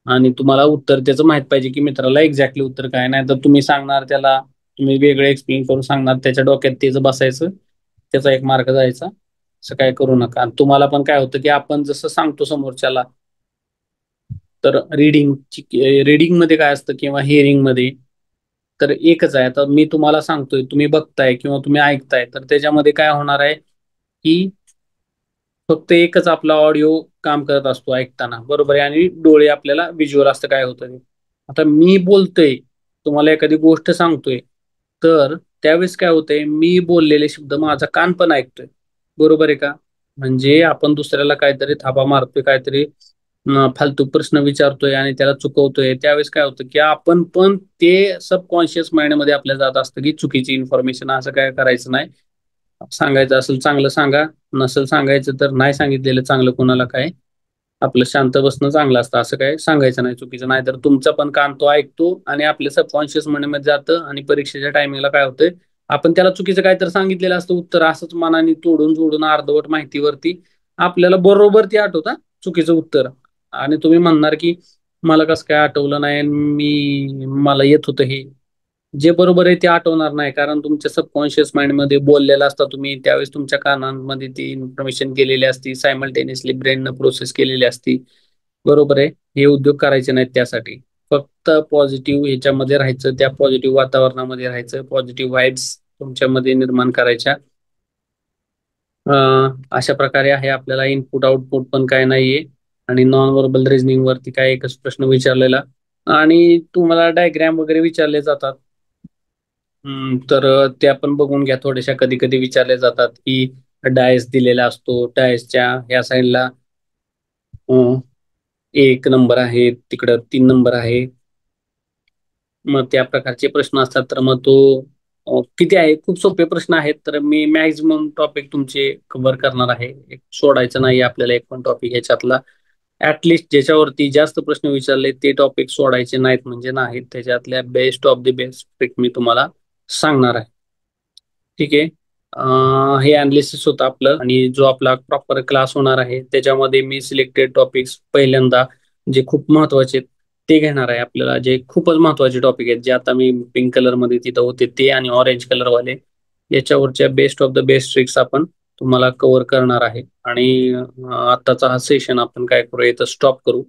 आणि तुम्हाला उत्तर त्याचं माहित पाहिजे की मित्राला एक्झॅक्टली उत्तर काय. नाही तर तुम्ही सांगणार त्याला, तुम्ही वेगळे एक्सप्लेन करून सांगणार, त्याच्या डोक्यात तेच बसायचं, त्याचा 1 मार्क जायचा. असं काय करू नका. आणि तुम्हाला पण काय होतं की आपण जसं सांगतो समोरच्याला, तर रीडिंग मध्ये काय असतं किंवा हिअरिंग मध्ये तर एकच आहे. आता मी तुम्हाला सांगतोय, तुम्ही बघताय किंवा तुम्ही ऐकताय, तर त्याच्यामध्ये काय होणार आहे की फक्त एकच आपला ऑडिओ काम करत असतो ऐकताना, बरोबर आहे, आणि डोळे आपल्याला व्हिज्युअल असतं काय होतं ते. आता मी बोलतोय, तुम्हाला एखादी गोष्ट सांगतोय, तर त्यावेळेस काय होतंय, मी बोललेले शब्द माझा कान पण ऐकतोय. बरोबर आहे का? म्हणजे आपण दुसऱ्याला काहीतरी थापा मारतोय, काहीतरी फालतू प्रश्न विचारतोय आणि त्याला चुकवतोय, त्यावेळेस काय होतं की आपण पण ते सबकॉन्शियस माइंडमध्ये आपल्या जात असतं की चुकीची इन्फॉर्मेशन. असं काय करायचं नाही. सांगायचं असेल चांगलं सांगा, नसेल सांगायचं तर नाही सांगितलेलं चांगलं. कोणाला काय, आपलं शांत बसणं चांगलं असतं. असं काय सांगायचं नाही चुकीचं. नाही तर तुमचा पण कान तो ऐकतो आणि आपल्या सबकॉन्शियस मध्ये जातं, आणि परीक्षेच्या टायमिंगला काय होतंय, आपण त्याला चुकीचं काय तर सांगितलेलं असतं उत्तर, असंच मनाने तोडून जोडून अर्धवट माहितीवरती आपल्याला बरोबर ती आठवतं चुकीचं उत्तर. आणि तुम्ही म्हणणार की मला कसं काय आठवलं नाही, मला येत होतं हे. जे बरोबर आहे ते आठवणार नाही, कारण तुमच्या सबकॉन्शियस माइंडमध्ये बोललेलं असता तुम्ही, त्यावेळेस तुमच्या कानांमध्ये ती इन्फॉर्मेशन गेलेली असती, सायमल्टेनियसली ब्रेननं प्रोसेस केलेली असती. बरोबर आहे. हे उद्योग करायचे नाहीत. त्यासाठी फक्त पॉझिटिव्ह ह्याच्यामध्ये राहायचं, त्या पॉझिटिव्ह वातावरणामध्ये राहायचं, पॉझिटिव्ह व्हाइब्स तुमच्यामध्ये निर्माण करायच्या. अशा प्रकारे आहे. आपल्याला इनपुट आउटपुट पण काय नाहीये. आणि नॉन व्हर्बल रिझनिंग वरती काय एकच प्रश्न विचारलेला, आणि तुम्हाला डायग्राम वगैरे विचारले जातात. तर ते आपण बघून घ्या थोड्याशा. कधी कधी विचारले जातात की डायस दिलेला असतो, डायसच्या ह्या साईडला 1 नंबर आहे, तिकडं 3 नंबर आहे. मग त्या प्रकारचे प्रश्न असतात. तर मग तो किती आहे, खूप सोपे प्रश्न आहेत. तर मी मॅक्झिमम टॉपिक तुमचे कव्हर करणार आहे. एक सोडायचं नाही आपल्याला एक पण टॉपिक ह्याच्यातला. ऍटलिस्ट ज्याच्यावरती जास्त प्रश्न विचारले ते टॉपिक सोडायचे नाहीत म्हणजे नाहीत. त्याच्यातल्या best of the best trick मी तुम्हाला सांगणार आहे. ठीक आहे. हे अनालिसिस होतं आपलं, आणि जो आपला प्रॉपर क्लास होणार आहे त्याच्यामध्ये मी सिलेक्टेड टॉपिक्स पहिल्यांदा जे खूप महत्वाचे आहेत ते घेणार आहे. आपल्याला जे खूपच महत्वाचे टॉपिक आहेत, जे आता मी पिंक कलर मध्ये तिथं होते ते, आणि ऑरेंज कलर वाले, याच्यावरच्या best of the best tricks आपण तुम्हाला कव्हर करणार आहे. आणि आत्ताचा हा सेशन आपण काय करू, इथं स्टॉप करू.